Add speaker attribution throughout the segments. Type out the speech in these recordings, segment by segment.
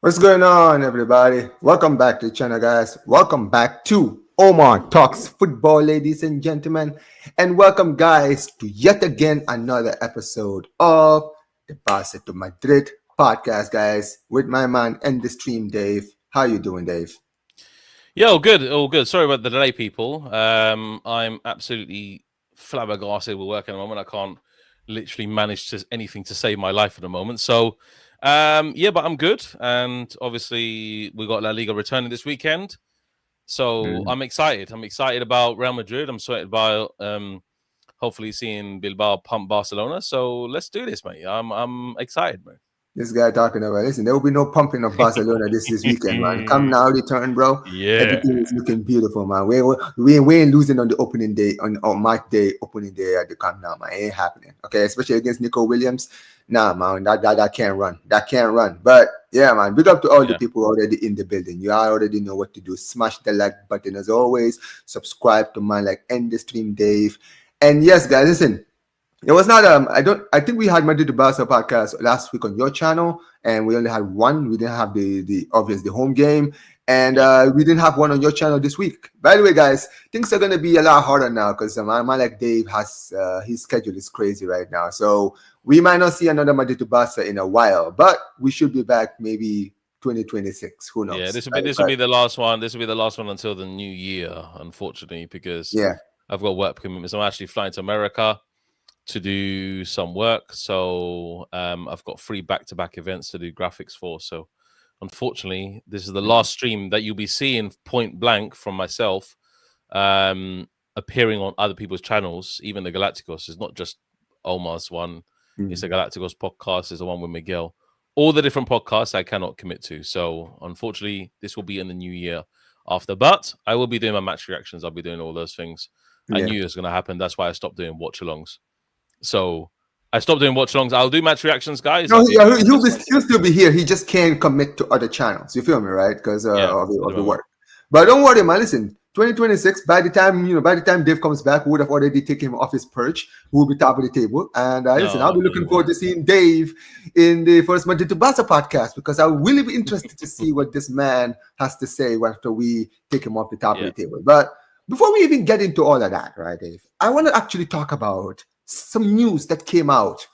Speaker 1: What's going on, everybody? Welcome back to the channel, guys. Welcome back to Omar Talks Football, ladies and gentlemen. And welcome, guys, to yet again another episode of the Barça to Madrid podcast, guys, with my man and the stream, Dave. How you doing, Dave?
Speaker 2: Yeah, all good. Sorry about the delay, people. I'm absolutely flabbergasted with work at the moment. I can't literally manage to anything to save my life at the moment. So, but I'm good. And obviously, we got La Liga returning this weekend. So I'm excited. I'm excited about Real Madrid. I'm excited about hopefully seeing Bilbao pump Barcelona. So let's do this, mate. I'm excited, man.
Speaker 1: This guy talking about, listen, there will be no pumping of Barcelona this weekend, man. Come now, return, bro.
Speaker 2: Yeah.
Speaker 1: Everything is looking beautiful, man. We ain't losing on the opening day, on match day, opening day at the Camp Nou, man. It ain't happening, okay? Especially against Nico Williams. Nah, man, that can't run. That can't run. But, yeah, man, big up to all the people already in the building. You already know what to do. Smash the like button as always. Subscribe to man like End the Stream Dave. And, yes, guys, listen. It was not I think we had Madrid Barça podcast last week on your channel, and we only had one. We didn't have the obvious the home game, and we didn't have one on your channel this week. By the way, guys, things are gonna be a lot harder now because man like Dave has his schedule is crazy right now, so we might not see another Madrid Barça in a while, but we should be back maybe 2026. Who knows?
Speaker 2: Yeah, this will be the last one. This will be the last one until the new year, unfortunately, because I've got work commitments. I'm actually flying to America to do some work, so I've got 3 back-to-back events to do graphics for. So unfortunately, this is the last stream that you'll be seeing point blank from myself appearing on other people's channels. Even the Galacticos is not just Omar's one. It's the Galacticos podcast, is the one with Miguel. All the different podcasts I cannot commit to, so unfortunately this will be in the new year after, but I will be doing my match reactions. I'll be doing all those things. I knew it was going to happen. That's why I stopped doing watch-alongs. So I stopped doing watch-alongs. I'll do match reactions, guys.
Speaker 1: No, he'll still be here. He just can't commit to other channels. You feel me, right? Because of the work. But don't worry, man. Listen, 2026. By the time Dave comes back, we would have already taken him off his perch. We'll be top of the table. And listen, I'll be looking forward to seeing Dave in the first Madrid to Barca podcast, because I'll really be interested to see what this man has to say after we take him off the top of the table. But before we even get into all of that, right, Dave, I want to actually talk about some news that came out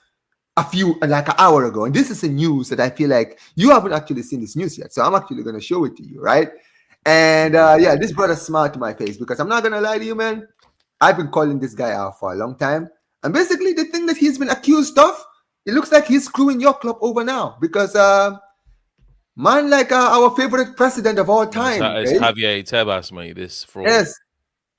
Speaker 1: an hour ago. And this is a news that I feel like you haven't actually seen this news yet. So I'm actually going to show it to you, right? And this brought a smile to my face, because I'm not going to lie to you, man. I've been calling this guy out for a long time. And basically the thing that he's been accused of, it looks like he's screwing your club over now. Because, man, like our favorite president of all time.
Speaker 2: It's Javier Tebas, mate, this fraud.
Speaker 1: Yes.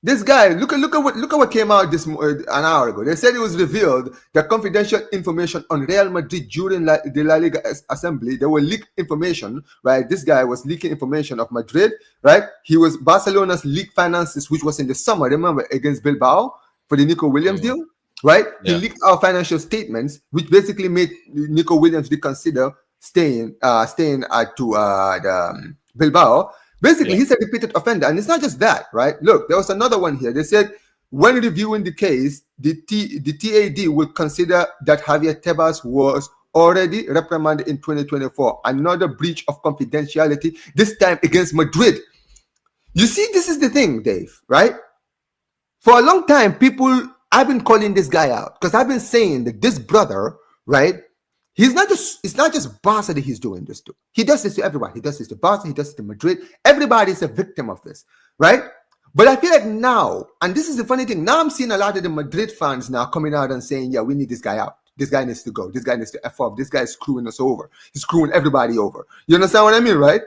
Speaker 1: This guy, look at what came out an hour ago. They said it was revealed that confidential information on Real Madrid during the La Liga assembly, there were leaked information, right? This guy was leaking information of Madrid, right? He was Barcelona's leaked finances, which was in the summer, remember, against Bilbao for the Nico Williams deal, right? He leaked our financial statements, which basically made Nico Williams reconsider staying at Bilbao. Basically, he's a repeated offender. And it's not just that, right? Look, there was another one here. They said, when reviewing the case, the TAD will consider that Javier Tebas was already reprimanded in 2024. Another breach of confidentiality, this time against Madrid. You see, this is the thing, Dave, right? For a long time, I've been calling this guy out, because I've been saying that this brother, right, it's not just Barca that he's doing this to. He does this to everybody. He does this to Barca. He does it to Madrid. Everybody is a victim of this, right? But I feel like now, and this is the funny thing, now I'm seeing a lot of the Madrid fans now coming out and saying, yeah, we need this guy out. This guy needs to go. This guy needs to F off. This guy is screwing us over. He's screwing everybody over. You understand what I mean, right?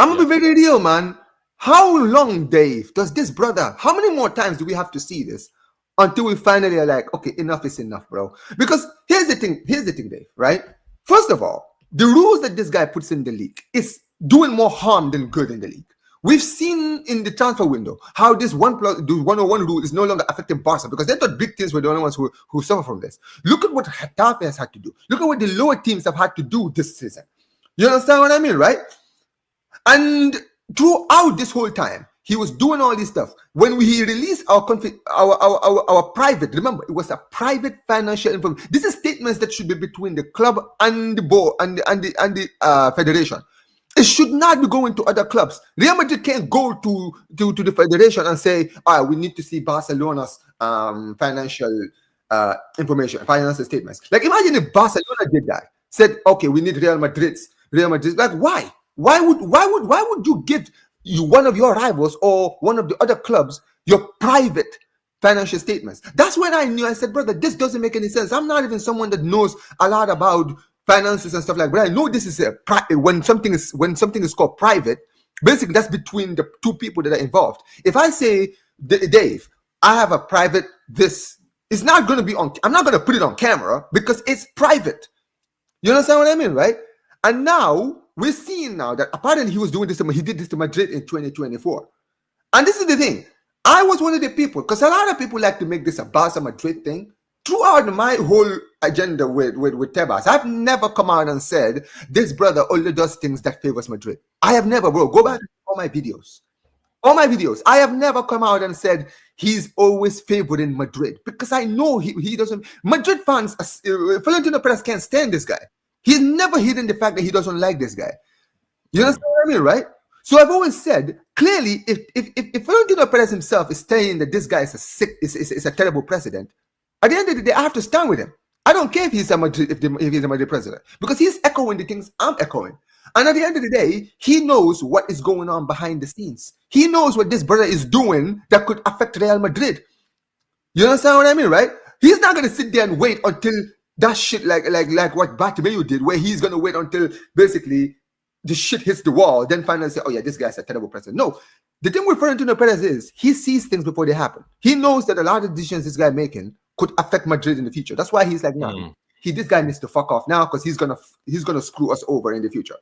Speaker 1: I'm going to be very real, man. How long, Dave, does this brother, how many more times do we have to see this until we finally are like, okay, enough is enough, bro? Because here's the thing, Dave, right? First of all, the rules that this guy puts in the league is doing more harm than good in the league. We've seen in the transfer window how this 101 rule is no longer affecting Barca, because they thought big teams were the only ones who suffer from this. Look at what Getafe has had to do. Look at what the lower teams have had to do this season. You understand what I mean, right? And throughout this whole time, He was doing all this stuff. When he released our private, remember, it was a private financial information. This is statements that should be between the club and the board and the federation. It should not be going to other clubs. Real Madrid can't go to the federation and say, "Ah, we need to see Barcelona's financial information, financial statements." Like, imagine if Barcelona did that. Said, "Okay, we need Real Madrid's." Like, why? Why would you give one of your rivals or one of the other clubs your private financial statements? That's when I knew. I said, brother, this doesn't make any sense. I'm not even someone that knows a lot about finances and stuff like that. But I know this is when something is called private. Basically, that's between the two people that are involved. If I say, Dave, I have a private this, it's not going to be on. I'm not going to put it on camera because it's private. You understand what I mean, right? And now we're seeing now that apparently he did this to Madrid in 2024. And this is the thing. I was one of the people, because a lot of people like to make this a Barca Madrid thing. Throughout my whole agenda with Tebas, I've never come out and said this brother only does things that favors Madrid. I have never, bro. Go back to all my videos. I have never come out and said he's always favoring Madrid, because I know he doesn't. Madrid fans, Florentino Perez can't stand this guy. He's never hidden the fact that he doesn't like this guy. You understand what I mean, right? So I've always said, clearly, if Florentino Perez himself is saying that this guy is a terrible president, at the end of the day, I have to stand with him. I don't care if he's a Madrid president, because he's echoing the things I'm echoing. And at the end of the day, he knows what is going on behind the scenes. He knows what this brother is doing that could affect Real Madrid. You understand what I mean, right? He's not going to sit there and wait until that shit, like what Bartomeu did, where he's going to wait until basically the shit hits the wall, then finally say, oh yeah, this guy's a terrible president. No, the thing with Florentino Perez is he sees things before they happen. He knows that a lot of decisions this guy making could affect Madrid in the future. That's why he's like, no, this guy needs to fuck off now, because he's gonna screw us over in the future.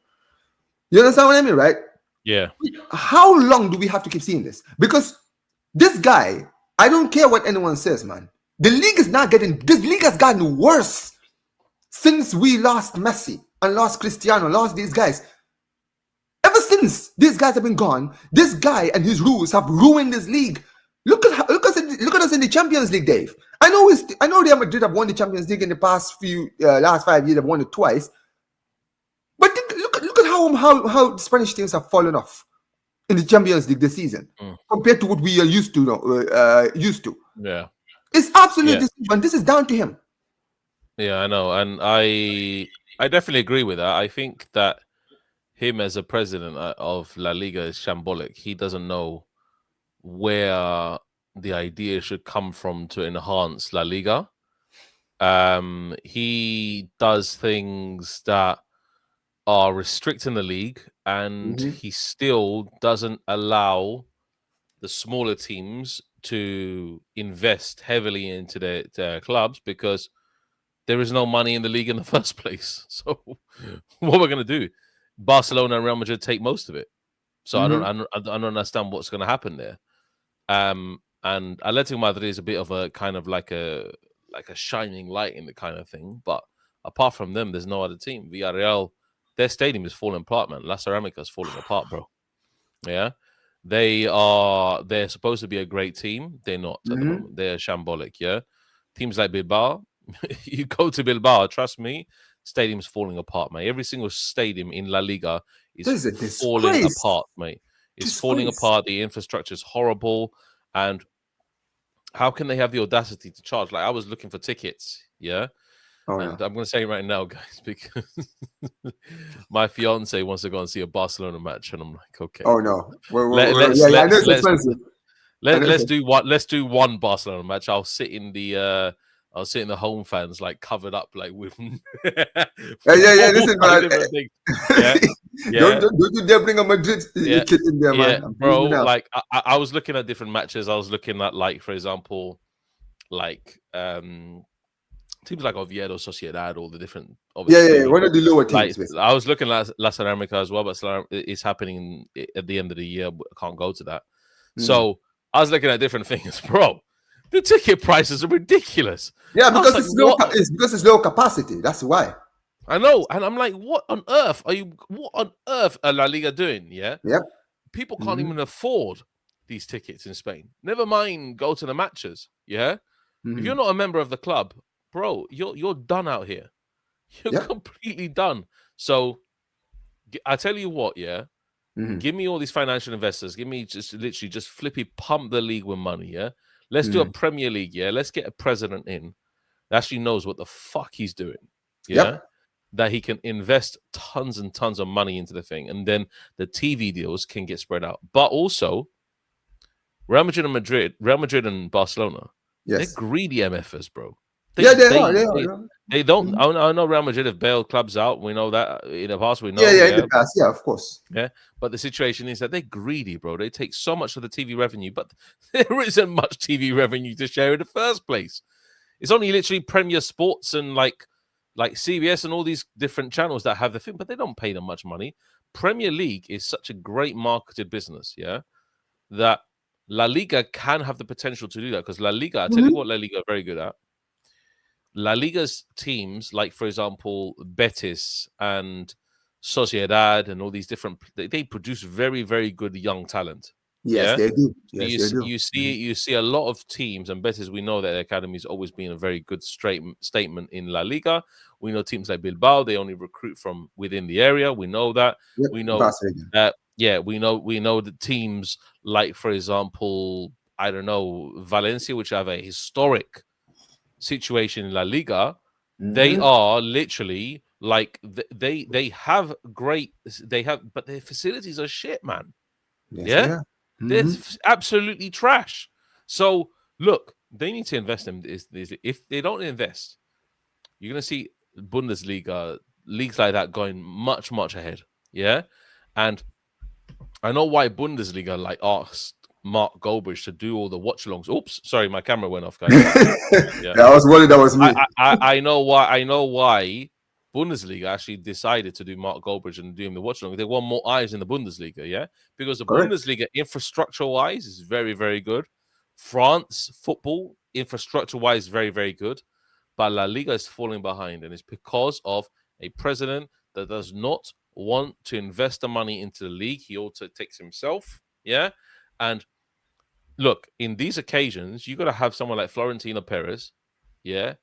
Speaker 1: You understand what I mean, right?
Speaker 2: Yeah.
Speaker 1: How long do we have to keep seeing this? Because this guy, I don't care what anyone says, man. This league has gotten worse since we lost Messi and lost Cristiano, lost these guys. Ever since these guys have been gone, this guy and his rules have ruined this league. Look at us in the Champions League, Dave. I know Real Madrid have won the Champions League in the past last 5 years. They've won it twice. But look at how Spanish teams have fallen off in the Champions League this season compared to what we are used to.
Speaker 2: Yeah.
Speaker 1: It's absolutely, and this is down to him.
Speaker 2: Yeah, I know, and I definitely agree with that. I think that him as a president of La Liga is shambolic. He doesn't know where the idea should come from to enhance La Liga. He does things that are restricting the league, and he still doesn't allow the smaller teams to invest heavily into their clubs, because there is no money in the league in the first place. So what we're going to do? Barcelona and Real Madrid take most of it. So I don't understand what's going to happen there. And Atletico Madrid is a bit of a kind of like a shining light in the kind of thing. But apart from them, there's no other team. Villarreal, their stadium is falling apart, man. La Ceramica is falling apart, bro. Yeah. They're supposed to be a great team. They're not at the moment. They're shambolic, yeah. Teams like Bilbao, you go to Bilbao, trust me, stadium's falling apart, mate. Every single stadium in La Liga is falling apart, mate. It's falling apart. The infrastructure is horrible. And how can they have the audacity to charge? Like, I was looking for tickets, yeah. I'm going to say right now, guys, because my fiance wants to go and see a Barcelona match, and I'm like, okay.
Speaker 1: Oh no,
Speaker 2: let's do one Barcelona match. I'll sit in the home fans, like covered up, like with
Speaker 1: Listen, man.
Speaker 2: Yeah.
Speaker 1: Don't you bring a Madrid kid in there, man.
Speaker 2: Bro. Like I was looking at different matches. I was looking at, like, for example, like teams like Oviedo, Sociedad, all the different.
Speaker 1: One of the lower teams.
Speaker 2: Like, I was looking at La Ceramica as well, but it's happening at the end of the year. I can't go to that. So I was looking at different things, bro. The ticket prices are ridiculous.
Speaker 1: Yeah, because it's low capacity. That's why.
Speaker 2: I know, and I'm like, what on earth are La Liga doing? Yeah.
Speaker 1: Yep.
Speaker 2: People can't even afford these tickets in Spain. Never mind go to the matches. Yeah.
Speaker 1: Mhm.
Speaker 2: If you're not a member of the club, bro, you're done out here. You're completely done. So I tell you what, yeah.
Speaker 1: Mhm.
Speaker 2: Give me all these financial investors. Give me just flippy pump the league with money, yeah? Let's do a Premier League, yeah? Let's get a president in that actually knows what the fuck he's doing, yeah?
Speaker 1: Yep.
Speaker 2: That he can invest tons and tons of money into the thing, and then the TV deals can get spread out. But also, Real Madrid and Barcelona, they're
Speaker 1: Yes.
Speaker 2: greedy MFers, bro.
Speaker 1: They are.
Speaker 2: They don't. I know Real Madrid have bailed clubs out. We know that in the past. We know.
Speaker 1: In the past, of course.
Speaker 2: Yeah, but the situation is that they're greedy, bro. They take so much of the TV revenue, but there isn't much TV revenue to share in the first place. It's only literally Premier Sports and like CBS and all these different channels that have the thing, but they don't pay them much money. Premier League is such a great marketed business, yeah, that La Liga can have the potential to do that because La Liga, I tell you what, La Liga are very good at. La Liga's teams, like for example, Betis and Sociedad and all these different, they produce very, very good young talent.
Speaker 1: Yes, they do.
Speaker 2: Yes, you see a lot of teams, and Betis, we know that the academy has always been a very good statement in La Liga. We know teams like Bilbao, they only recruit from within the area. We know that.
Speaker 1: Yep.
Speaker 2: We know that. Yeah, we know the teams like, for example, I don't know, Valencia, which have a historic situation in La Liga. They are literally like they have but their facilities are shit, man.
Speaker 1: Yes,
Speaker 2: they're absolutely trash. So look, they need to invest in this. If they don't invest, you're gonna see Bundesliga leagues like that going much ahead. Yeah, and I know why Bundesliga like asked Mark Goldbridge to do all the watch-alongs. Oops, sorry, my camera went off, guys.
Speaker 1: I was worried that was me.
Speaker 2: I know why Bundesliga actually decided to do Mark Goldbridge and do him the watch-along. They want more eyes in the Bundesliga, yeah? Because the Bundesliga, infrastructure-wise, is very, very good. France football, infrastructure-wise, very, very good. But La Liga is falling behind, and it's because of a president that does not want to invest the money into the league. He also takes himself, yeah? And look, in these occasions, you got to have someone like Florentino Perez, yeah,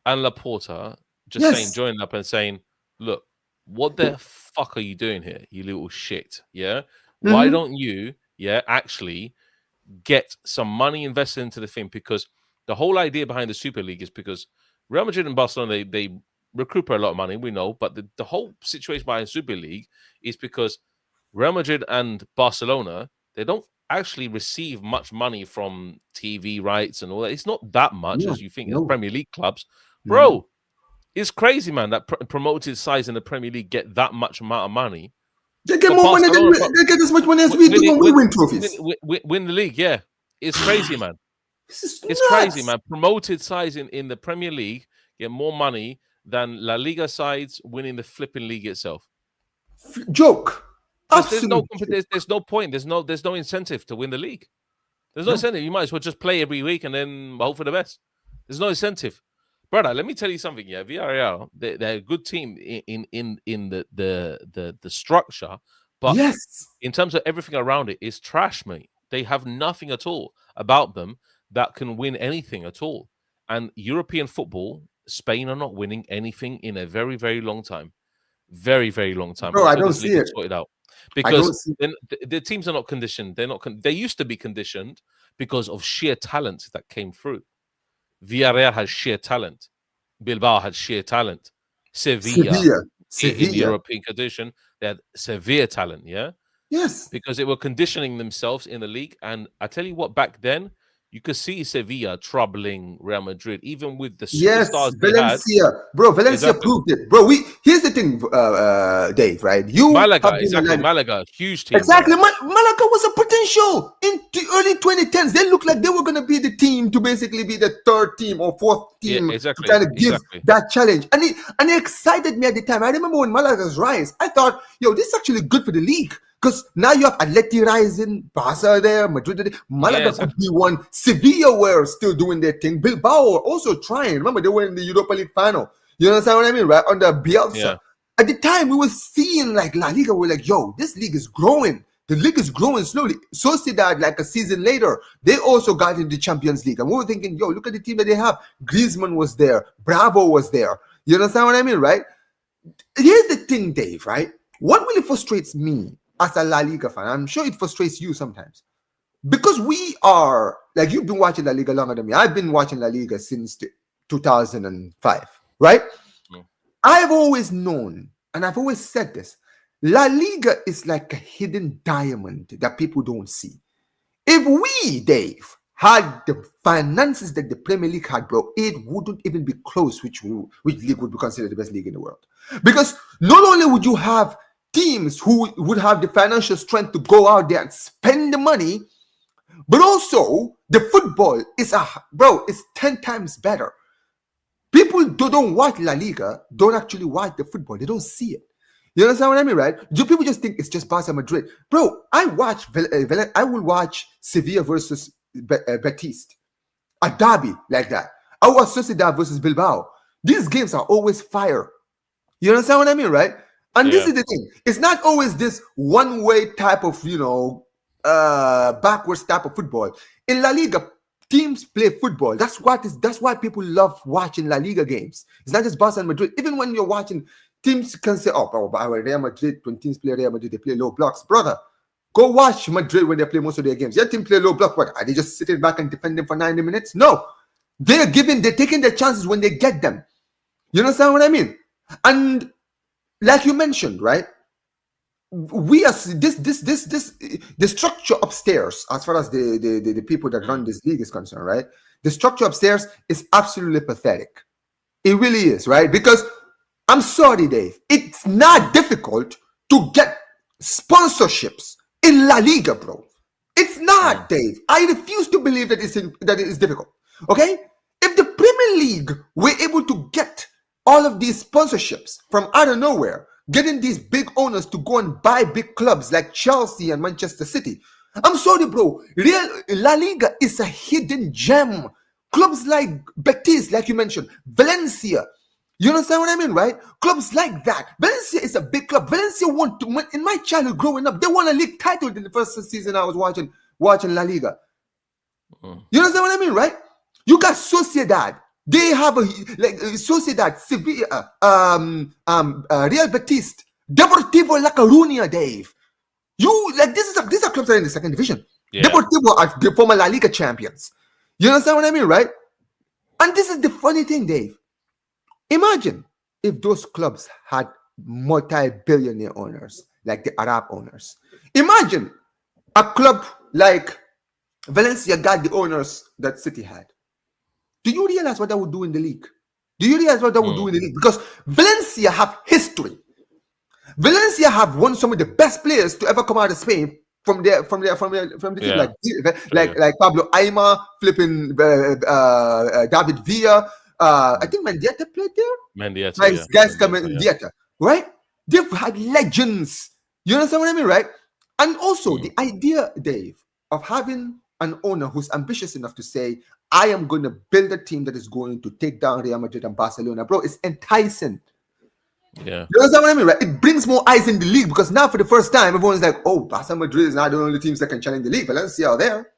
Speaker 2: and Laporta just joining up and saying, look, what the fuck are you doing here, you little shit, yeah? Why don't you, actually get some money invested into the thing? Because the whole idea behind the Super League is because Real Madrid and Barcelona, they recuperate a lot of money, we know, but the whole situation behind Super League is because Real Madrid and Barcelona, they don't actually receive much money from TV rights and all that. It's not that much as you think as Premier League clubs. Bro, it's crazy, man, that promoted sides in the Premier League get that much amount of money.
Speaker 1: They get more money they get as much money as we do when we win trophies.
Speaker 2: Win the league, yeah. It's crazy, man. It's crazy, man. Promoted sides in the Premier League get more money than La Liga sides winning the flipping league itself.
Speaker 1: Joke.
Speaker 2: There's no point. There's no incentive to win the league. There's no incentive. You might as well just play every week and then hope for the best. There's no incentive, brother. Let me tell you something. Yeah, Villarreal, they're a good team in the structure, but in terms of everything around it, is trash, mate. They have nothing at all about them that can win anything at all. And European football, Spain are not winning anything in a very, very long time. Very, very long time.
Speaker 1: Bro, I don't see it.
Speaker 2: Sorted out. Because the teams are not conditioned. They used to be conditioned because of sheer talent that came through. Villarreal has sheer talent. Bilbao had sheer talent. Sevilla. In European condition, they had severe talent, yeah?
Speaker 1: Yes.
Speaker 2: Because they were conditioning themselves in the league. And I tell you what, back then, you could see Sevilla troubling Real Madrid, even with the superstars
Speaker 1: Valencia. Bro, Valencia proved it. Bro, here's the thing, Dave, right?
Speaker 2: Malaga, huge team.
Speaker 1: Exactly. Malaga was a potential. In the early 2010s, they looked like they were going to be the team to basically be the third team or fourth team to kind of give that challenge. And it excited me at the time. I remember when Malaga's rise, I thought, this is actually good for the league. Because now you have Atleti rising, Barca there, Madrid, Malaga could be one. Sevilla were still doing their thing. Bilbao were also trying. Remember, they were in the Europa League final. You understand what I mean, right? Under Bielsa. Yeah. At the time, we were seeing like La Liga. We're like, this league is growing. The league is growing slowly. Sociedad, like a season later, they also got into the Champions League. And we were thinking, yo, look at the team that they have. Griezmann was there. Bravo was there. You understand what I mean, right? Here's the thing, Dave, right? What really frustrates me as a La Liga fan, I'm sure it frustrates you sometimes, because we are, like, you've been watching La Liga longer than me. I've been watching La Liga since 2005, right? I've always known, and I've always said this, La Liga is like a hidden diamond that people don't see. If we, Dave, had the finances that the Premier League had, bro, it wouldn't even be close which league would be considered the best league in the world. Because not only would you have teams who would have the financial strength to go out there and spend the money, but also the football is it's 10 times better. People who don't watch La Liga don't actually watch the football. They don't see it. You understand what I mean, right? Do people just think it's just Barca Madrid? Bro, I will watch Sevilla versus Betis, a derby like that. I watch Sociedad versus Bilbao. These games are always fire. You understand what I mean, right? And this is the thing. It's not always this one-way type of, backwards type of football. In La Liga, teams play football. That's why people love watching La Liga games. It's not just Barca and Madrid. Even when you're watching, teams can say, Real Madrid, when teams play Real Madrid, they play low blocks. Brother, go watch Madrid when they play most of their games. Your team play low block. What? Are they just sitting back and defending for 90 minutes? No. They're taking their chances when they get them. You understand what I mean? And like you mentioned, right? We are the structure upstairs, as far as the people that run this league is concerned, right? The structure upstairs is absolutely pathetic. It really is, right? Because I'm sorry, Dave, it's not difficult to get sponsorships in La Liga, bro. It's not, Dave. I refuse to believe that it is difficult. Okay? If the Premier League were able to get all of these sponsorships from out of nowhere, getting these big owners to go and buy big clubs like Chelsea and Manchester City. I'm sorry, bro. La Liga is a hidden gem. Clubs like Betis, like you mentioned, Valencia. You understand what I mean, right? Clubs like that. Valencia is a big club. Valencia in my childhood growing up, they won a league title in the first season I was watching La Liga. You understand what I mean, right? You got Sociedad. They have Sociedad, Sevilla, Real Betis, Deportivo La Coruña, Dave. These are clubs that are in the second division. Yeah. Deportivo are the former La Liga champions. You understand what I mean, right? And this is the funny thing, Dave. Imagine if those clubs had multi-billionaire owners, like the Arab owners. Imagine a club like Valencia got the owners that City had. Do you realize what that would do in the league? Because Valencia have history. Valencia have won some of the best players to ever come out of Spain from the team, like Pablo Aimar, flipping David Villa. I think Mendieta played there. Mendieta, right? They've had legends. You understand what I mean, right? And also the idea, Dave, of having an owner who's ambitious enough to say, I am going to build a team that is going to take down Real Madrid and Barcelona. Bro, it's enticing.
Speaker 2: Yeah.
Speaker 1: You understand what I mean, right? It brings more eyes in the league because now for the first time, everyone's like, oh, Barca Madrid is not the only teams that can challenge the league. Valencia are there.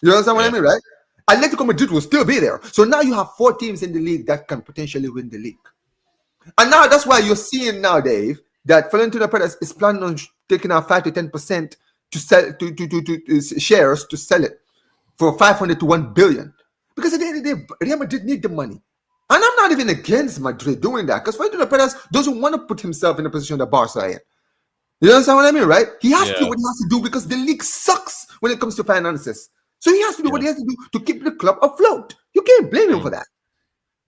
Speaker 1: You understand what I mean, right? Atletico Madrid will still be there. So now you have 4 teams in the league that can potentially win the league. And now that's why you're seeing now, Dave, that Florentino Perez is planning on taking out 5 to 10% to sell to shares to sell it for 500 to 1 billion. Because at the end of the day, Real Madrid need the money. And I'm not even against Madrid doing that because Florentino Perez doesn't want to put himself in a position that Barca are in. You understand what I mean, right? He has to do what he has to do because the league sucks when it comes to finances. So he has to do what he has to do to keep the club afloat. You can't blame him for that.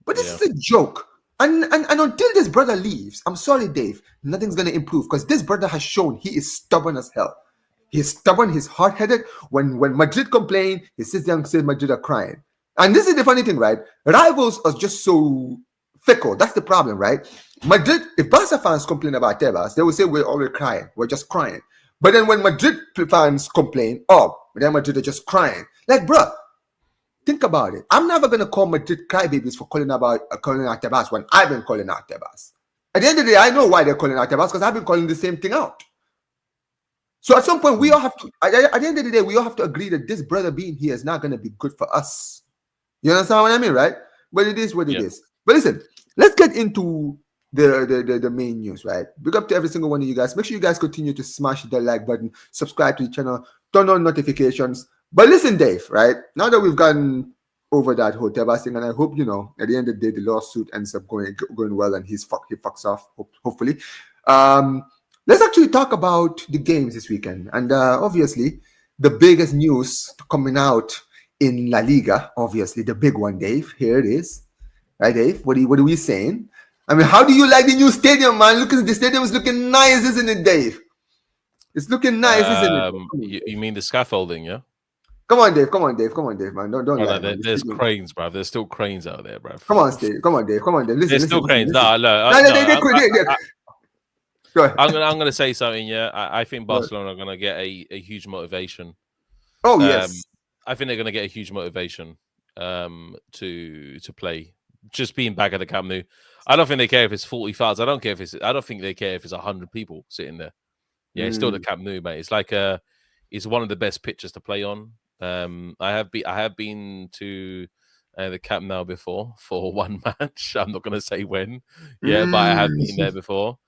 Speaker 1: But this is a joke. And until this brother leaves, I'm sorry, Dave, nothing's going to improve because this brother has shown he is stubborn as hell. He's stubborn, he's hard-headed. When Madrid complain, he sits there and says Madrid are crying. And this is the funny thing, right? Rivals are just so fickle. That's the problem, right? Madrid, if Barca fans complain about Tebas, they will say we're already crying. We're just crying. But then when Madrid fans complain, Real Madrid are just crying. Like, bro, think about it. I'm never going to call Madrid crybabies for calling out Tebas when I've been calling out Tebas. At the end of the day, I know why they're calling out Tebas because I've been calling the same thing out. So at some point, we all have to, at the end of the day, we all have to agree that this brother being here is not going to be good for us. You understand what I mean, right? But it is what it is. But listen, let's get into the main news, right? Big up to every single one of you guys. Make sure you guys continue to smash the like button, subscribe to the channel, turn on notifications. But listen, Dave, right? Now that we've gotten over that whole Tebas thing, and I hope, at the end of the day, the lawsuit ends up going well and he fucks off, hopefully. Let's actually talk about the games this weekend. And obviously, the biggest news coming out in La Liga, obviously, the big one, Dave. Here it is. Right, Dave? What are we saying? I mean, how do you like the new stadium, man? Look at the stadium is looking nice, isn't it, Dave? It's looking nice, isn't it?
Speaker 2: You mean the scaffolding, yeah?
Speaker 1: Come on, Dave, man. Don't lie.
Speaker 2: There's cranes, bro. There's still cranes out there, bro.
Speaker 1: Come on, Dave. Listen,
Speaker 2: there's still cranes.
Speaker 1: Listen.
Speaker 2: No.
Speaker 1: Go ahead.
Speaker 2: I'm gonna say something. Yeah, I think Barcelona are gonna get a huge motivation.
Speaker 1: Oh yes,
Speaker 2: I think they're gonna get a huge motivation to play. Just being back at the Camp Nou. I don't think they care if it's 40,000. I don't think they care if it's 100 people sitting there. Yeah, it's still the Camp Nou, mate. It's like it's one of the best pitches to play on. I have been to the Camp Nou before for one match. I'm not gonna say when. Yeah, but I have been there before.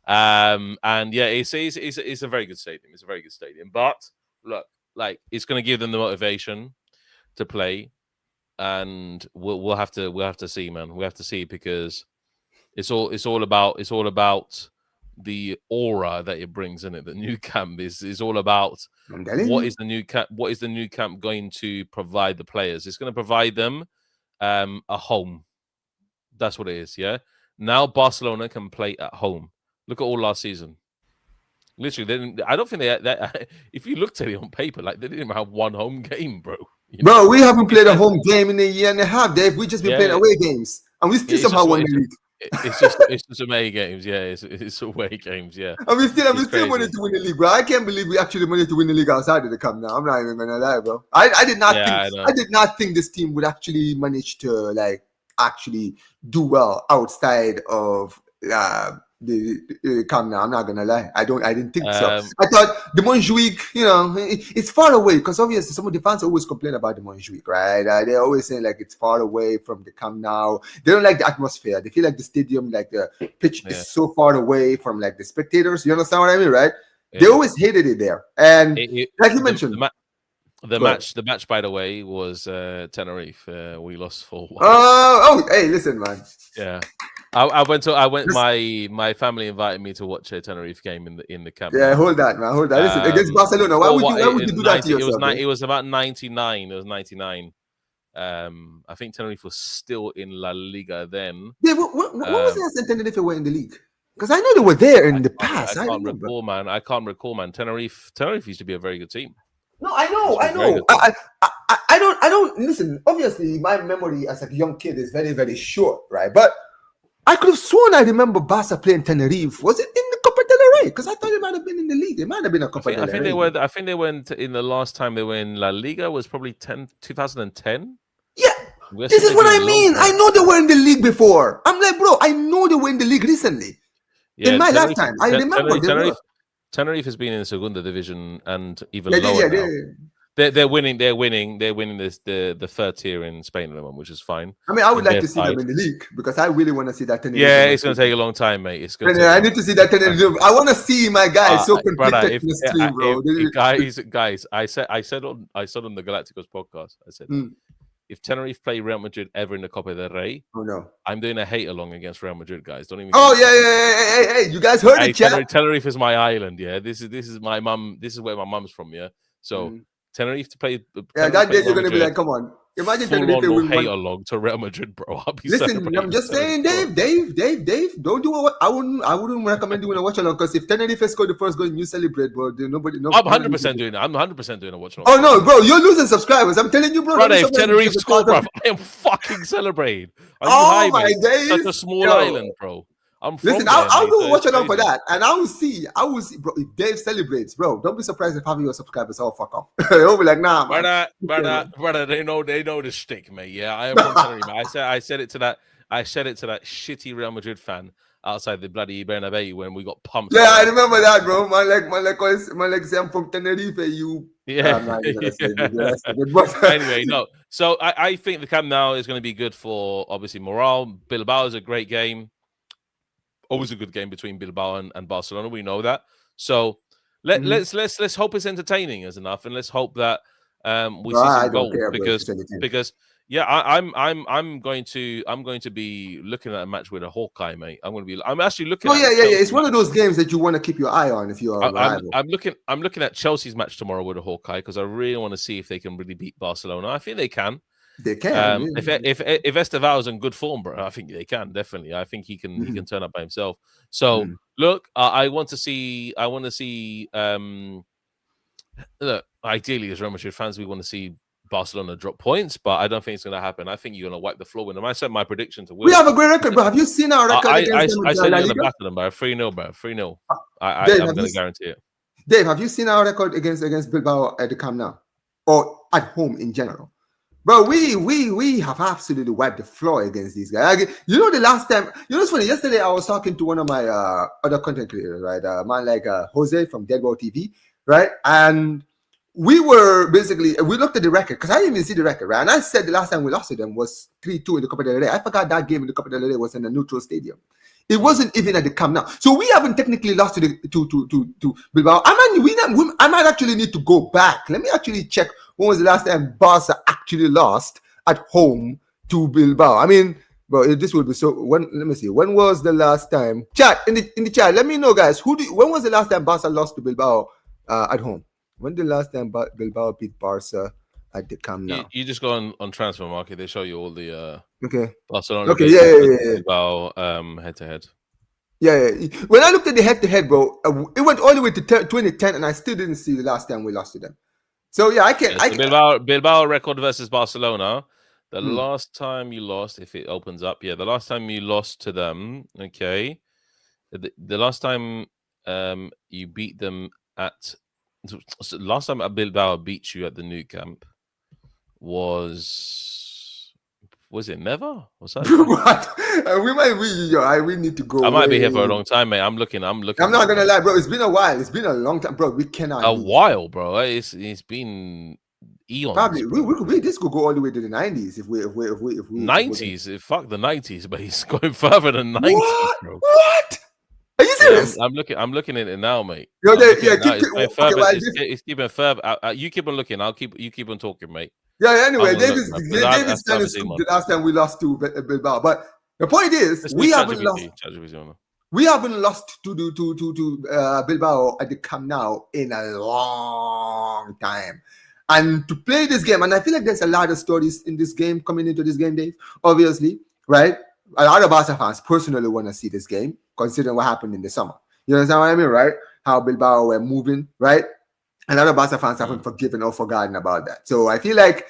Speaker 2: And yeah, it's a very good stadium. It's a very good stadium. But look, like it's going to give them the motivation to play, and we'll have to see, man. We have to see because it's all about the aura that it brings in it. The new camp is all about what is the new camp going to provide the players. It's going to provide them a home. That's what it is. Yeah. Now Barcelona can play at home. Look at all last season. Literally, I don't think they. If you looked at it on paper, like they didn't even have one home game, bro.
Speaker 1: Bro, we haven't played a home game in a year and a half, Dave. We've just been playing away games, and we still somehow won the league.
Speaker 2: It's just away games, yeah. It's away games, yeah.
Speaker 1: And we still wanted to win the league, bro. I can't believe we actually managed to win the league outside of the Camp Nou. I'm not even gonna lie, bro. I did not think this team would actually manage to actually do well outside of the Camp Nou. I'm not gonna lie. I didn't think so. I thought the Montjuic, it's far away because obviously some of the fans always complain about the Montjuic, right? They're always saying like it's far away from the Camp Nou. They don't like the atmosphere. They feel like the stadium, like the pitch, is so far away from like the spectators. You understand what I mean, right? Yeah. They always hated it there, and like you mentioned.
Speaker 2: The match, by the way, was Tenerife. We lost 4-1.
Speaker 1: Hey, listen, man.
Speaker 2: Yeah, I went. My family invited me to watch a Tenerife game in the camp.
Speaker 1: Yeah, hold that, man. Hold that. Listen, against Barcelona, why would you do that to yourself?
Speaker 2: It was about 99. It was 99. I think Tenerife was still in La Liga then.
Speaker 1: Yeah, what was the last Tenerife were in the league? Because I know they were there in the past.
Speaker 2: I can't recall, man. Tenerife used to be a very good team.
Speaker 1: No, I know. I don't listen. Obviously, my memory as a young kid is very, very short, right? But I could have sworn I remember Barca playing Tenerife. Was it in the Copa del Rey? Because I thought it might have been in the league. It might have been a Copa del Rey.
Speaker 2: I think they went in the last time they were in La Liga was probably 2010.
Speaker 1: Yeah, this is what I mean. I know they were in the league before. I'm like, bro, I know they were in the league recently. Yeah, in my lifetime, I remember
Speaker 2: Tenerife has been in the Segunda Division and even lower now. They're winning this the third tier in Spain at the moment, which is fine.
Speaker 1: I mean, I would like to see them in the league because I really want to see that Tenerife.
Speaker 2: Yeah, it's going to take a long time, mate. It's going
Speaker 1: I need to see that Tenerife. I want to see my guys so conflicted in the stream, bro.
Speaker 2: Guys, I said on the Galacticos podcast, I said if Tenerife play Real Madrid ever in the Copa del Rey, I'm doing a hate along against Real Madrid, guys. Don't even.
Speaker 1: Oh yeah. Hey, you guys heard it, chat.
Speaker 2: Tenerife is my island. Yeah, this is my mum. This is where my mum's from. Yeah, so. Tenerife to play.
Speaker 1: Yeah, that day you're going to be like, come on. Imagine Tenerife will
Speaker 2: hate along to Real Madrid, bro.
Speaker 1: Listen, I'm just saying, Dave. Don't do what I wouldn't recommend doing a watch along because if Tenerife scored the first goal, you celebrate, bro. Nobody.
Speaker 2: I'm 100% doing it. I'm 100% doing a watch along.
Speaker 1: Oh no, bro, you're losing subscribers. I'm telling you, bro.
Speaker 2: Brother, if Tenerife score, bro, I am fucking celebrating.
Speaker 1: Oh my days!
Speaker 2: Such a small island, bro.
Speaker 1: Listen, I'll do watch along for that, and I will see, bro. If Dave celebrates, bro, don't be surprised if half of your subscribers all fuck off. They'll be like, nah,
Speaker 2: brother. They know the shtick, mate. Yeah, I am on Tenerife. I said it to that shitty Real Madrid fan. outside the bloody Bernabeu when we got pumped.
Speaker 1: Yeah, I remember that, bro. My leg say I'm from Tenerife. You,
Speaker 2: Yeah.
Speaker 1: I'm not even gonna say the rest of it, but
Speaker 2: Anyway, no. So I think the Camp Nou is going to be good for obviously morale. Bilbao is a great game. Always a good game between Bilbao and Barcelona. We know that. So let's hope it's entertaining as enough, and let's hope that we see some goals because yeah, I'm going to be looking at a match with a Hawkeye, mate. I'm actually looking.
Speaker 1: Oh yeah. It's one of those games that you want to keep your eye on if you are.
Speaker 2: I'm looking at Chelsea's match tomorrow with a Hawkeye because I really want to see if they can really beat Barcelona. I think they can.
Speaker 1: They can.
Speaker 2: If Esteval is in good form, bro, I think they can definitely. I think he can turn up by himself. So look, I want to see. Look, ideally, as Real Madrid fans, we want to see Barcelona drop points, but I don't think it's going to happen. I think you're going to wipe the floor with them. I set my prediction to win.
Speaker 1: We have a great record, bro. Have you seen our record against them?
Speaker 2: I said you're going to battle them, bro. 3-0, bro. 3-0. I'm going to guarantee it.
Speaker 1: Dave, have you seen our record against Bilbao at the Camp Nou or at home in general? Bro, we have absolutely wiped the floor against these guys. You know, the last time, you know, it's funny. Yesterday, I was talking to one of my other content creators, right? A man like Jose from Deadball TV, right? And we looked at the record because I didn't even see the record, right? And I said the last time we lost to them was 3-2 in the Copa del Rey. I forgot that game in the Copa del Rey was in a neutral stadium. It wasn't even at the Camp Nou. So we haven't technically lost to Bilbao. I might actually need to go back. Let me actually check when was the last time Barca actually lost at home to Bilbao. I mean, bro, this would be so. Let me see. When was the last time? Chat in the chat. Let me know, guys. When was the last time Barca lost to Bilbao at home? When the last time Bilbao beat Barca at the Camp Nou?
Speaker 2: You just go on Transfer Market. They show you all the Barcelona.
Speaker 1: Okay, yeah.
Speaker 2: Bilbao head to head.
Speaker 1: Yeah. When I looked at the head to head, bro, it went all the way to 2010, and I still didn't see the last time we lost to them. So yeah, I can't.
Speaker 2: Bilbao record versus Barcelona. The last time you lost, if it opens up, the last time you lost to them, okay. The last time you beat them at. So last time Bilbao beat you at the Nou Camp was it never? Was that
Speaker 1: what? We need to go.
Speaker 2: I might be here for a long time, mate. I'm looking. I'm not
Speaker 1: gonna lie, bro. It's been a while. It's been a long time, bro. We cannot.
Speaker 2: While, bro. It's been eons.
Speaker 1: Probably this could go all the way to the 90s if we
Speaker 2: 90s. Fuck the 90s, but he's going further than 90s, bro.
Speaker 1: What? Are you serious?
Speaker 2: I'm looking at it now, mate.
Speaker 1: It's
Speaker 2: keeping further. You keep on looking. You keep on talking, mate.
Speaker 1: Yeah. Anyway, David's kind of the last time we lost to Bilbao, but the point is we haven't lost to Bilbao at the Camp Nou in a long time. And to play this game, and I feel like there's a lot of stories in this game coming into this game, Dave. Obviously, right? A lot of Barca fans personally want to see this game, considering what happened in the summer. You understand what I mean, right? How Bilbao were moving, right? A lot of Barca fans haven't forgiven or forgotten about that. So I feel like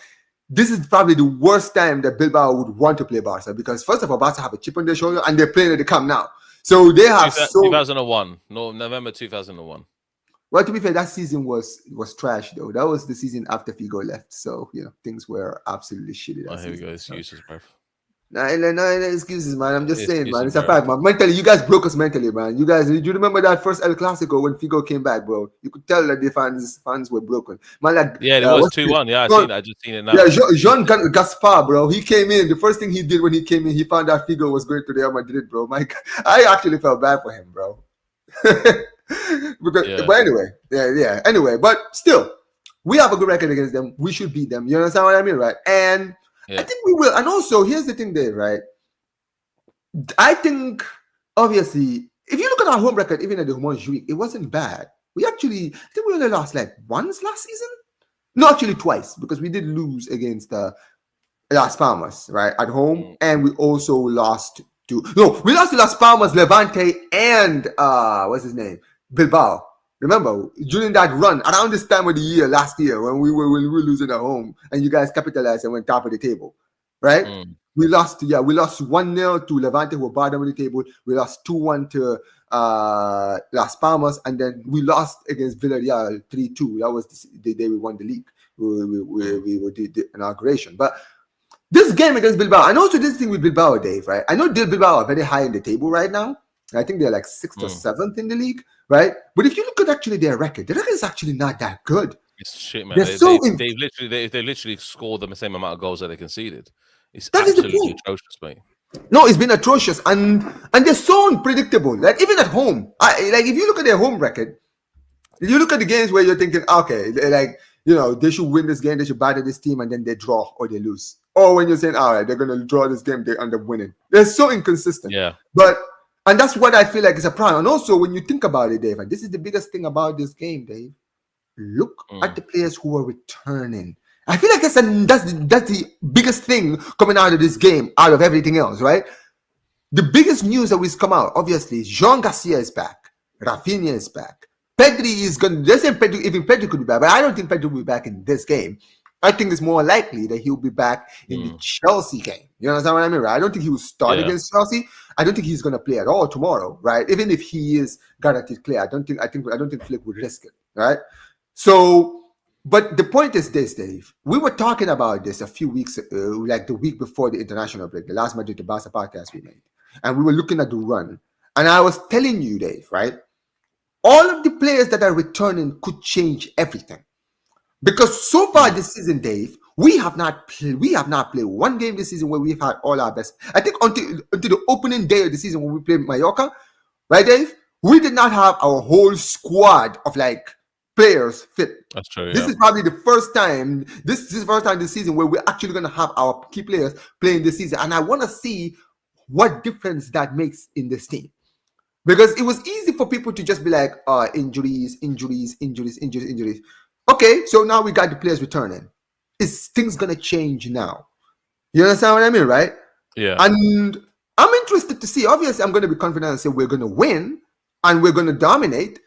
Speaker 1: this is probably the worst time that Bilbao would want to play Barca because, first of all, Barca have a chip on their shoulder and they're playing at the Camp Nou. So they have
Speaker 2: 2001, November 2001.
Speaker 1: Well, to be fair, that season was trash, though. That was the season after Figo left. So, things were absolutely shitty.
Speaker 2: Here we go. Excuses, bro.
Speaker 1: No excuses, man. I'm just saying, man. It's a fact, man. Mentally, you guys broke us mentally, man. You guys, do you remember that first El Clasico when Figo came back, bro? You could tell that the fans were broken. Man, like,
Speaker 2: it was 2-1. Yeah, I just seen it now.
Speaker 1: Yeah, Jean Gaspar, bro. He came in. The first thing he did when he came in, he found out Figo was going to Real Madrid, bro. I actually felt bad for him, bro. But anyway, Anyway, but still, we have a good record against them. We should beat them. You understand what I mean, right? And I think we will. And also, here's the thing there, right? I think, obviously, if you look at our home record, even at the Montjuic, it wasn't bad. I think we only lost like once last season. No, actually twice, because we did lose against Las Palmas, right, at home, and we also lost to Las Palmas, Levante, and what's his name, Bilbao. Remember, during that run, around this time of the year, last year, when we were losing at home, and you guys capitalized and went top of the table, right? We lost 1-0 to Levante, who were bottom of the table. We lost 2-1 to Las Palmas, and then we lost against Villarreal 3-2. That was the day we won the league. We did the inauguration. But this game against Bilbao, and also this thing with Bilbao, Dave, right? I know Bilbao are very high in the table right now, I think they're like 6th or 7th in the league, right? But if you look at actually their record is actually not that good.
Speaker 2: It's shit, man.
Speaker 1: They're
Speaker 2: They've literally scored the same amount of goals that they conceded. It's
Speaker 1: that is the
Speaker 2: absolutely
Speaker 1: point.
Speaker 2: atrocious, mate.
Speaker 1: No, it's been atrocious, and they're so unpredictable. Like even at home, like if you look at their home record, you look at the games where you're thinking, okay, like they should win this game, they should batter this team, and then they draw or they lose. Or when you're saying, all right, they're gonna draw this game, they end up winning. They're so inconsistent.
Speaker 2: Yeah.
Speaker 1: And that's what I feel like is a problem. And also, when you think about it, Dave, and this is the biggest thing about this game, Dave. Look at the players who are returning. I feel like that's the biggest thing coming out of this game, out of everything else, right? The biggest news that has come out, obviously, is Jean Garcia is back. Rafinha is back. Pedri is going to... They're saying Pedri could be back, but I don't think Pedri will be back in this game. I think it's more likely that he'll be back in the Chelsea game. You understand what I mean, right? I don't think he will start against Chelsea. I don't think he's going to play at all tomorrow, right? Even if he is guaranteed play, I don't think Flick would risk it, right? So... But the point is this, Dave. We were talking about this a few weeks ago, like the week before the international break, the last Madrid Barça podcast we made. And we were looking at the run. And I was telling you, Dave, right? All of the players that are returning could change everything. Because so far this season, Dave, we have not played one game this season where we've had all our best. I think until the opening day of the season when we played Mallorca, right, Dave? We did not have our whole squad of players fit.
Speaker 2: That's true.
Speaker 1: This is probably the first time. This is the first time this season where we're actually going to have our key players playing this season, and I want to see what difference that makes in this team. Because it was easy for people to just be like, injuries. Okay, so now we got the players returning. Is things going to change now? You understand what I mean, right?
Speaker 2: Yeah.
Speaker 1: And I'm interested to see. Obviously, I'm going to be confident and say we're going to win and we're going to dominate,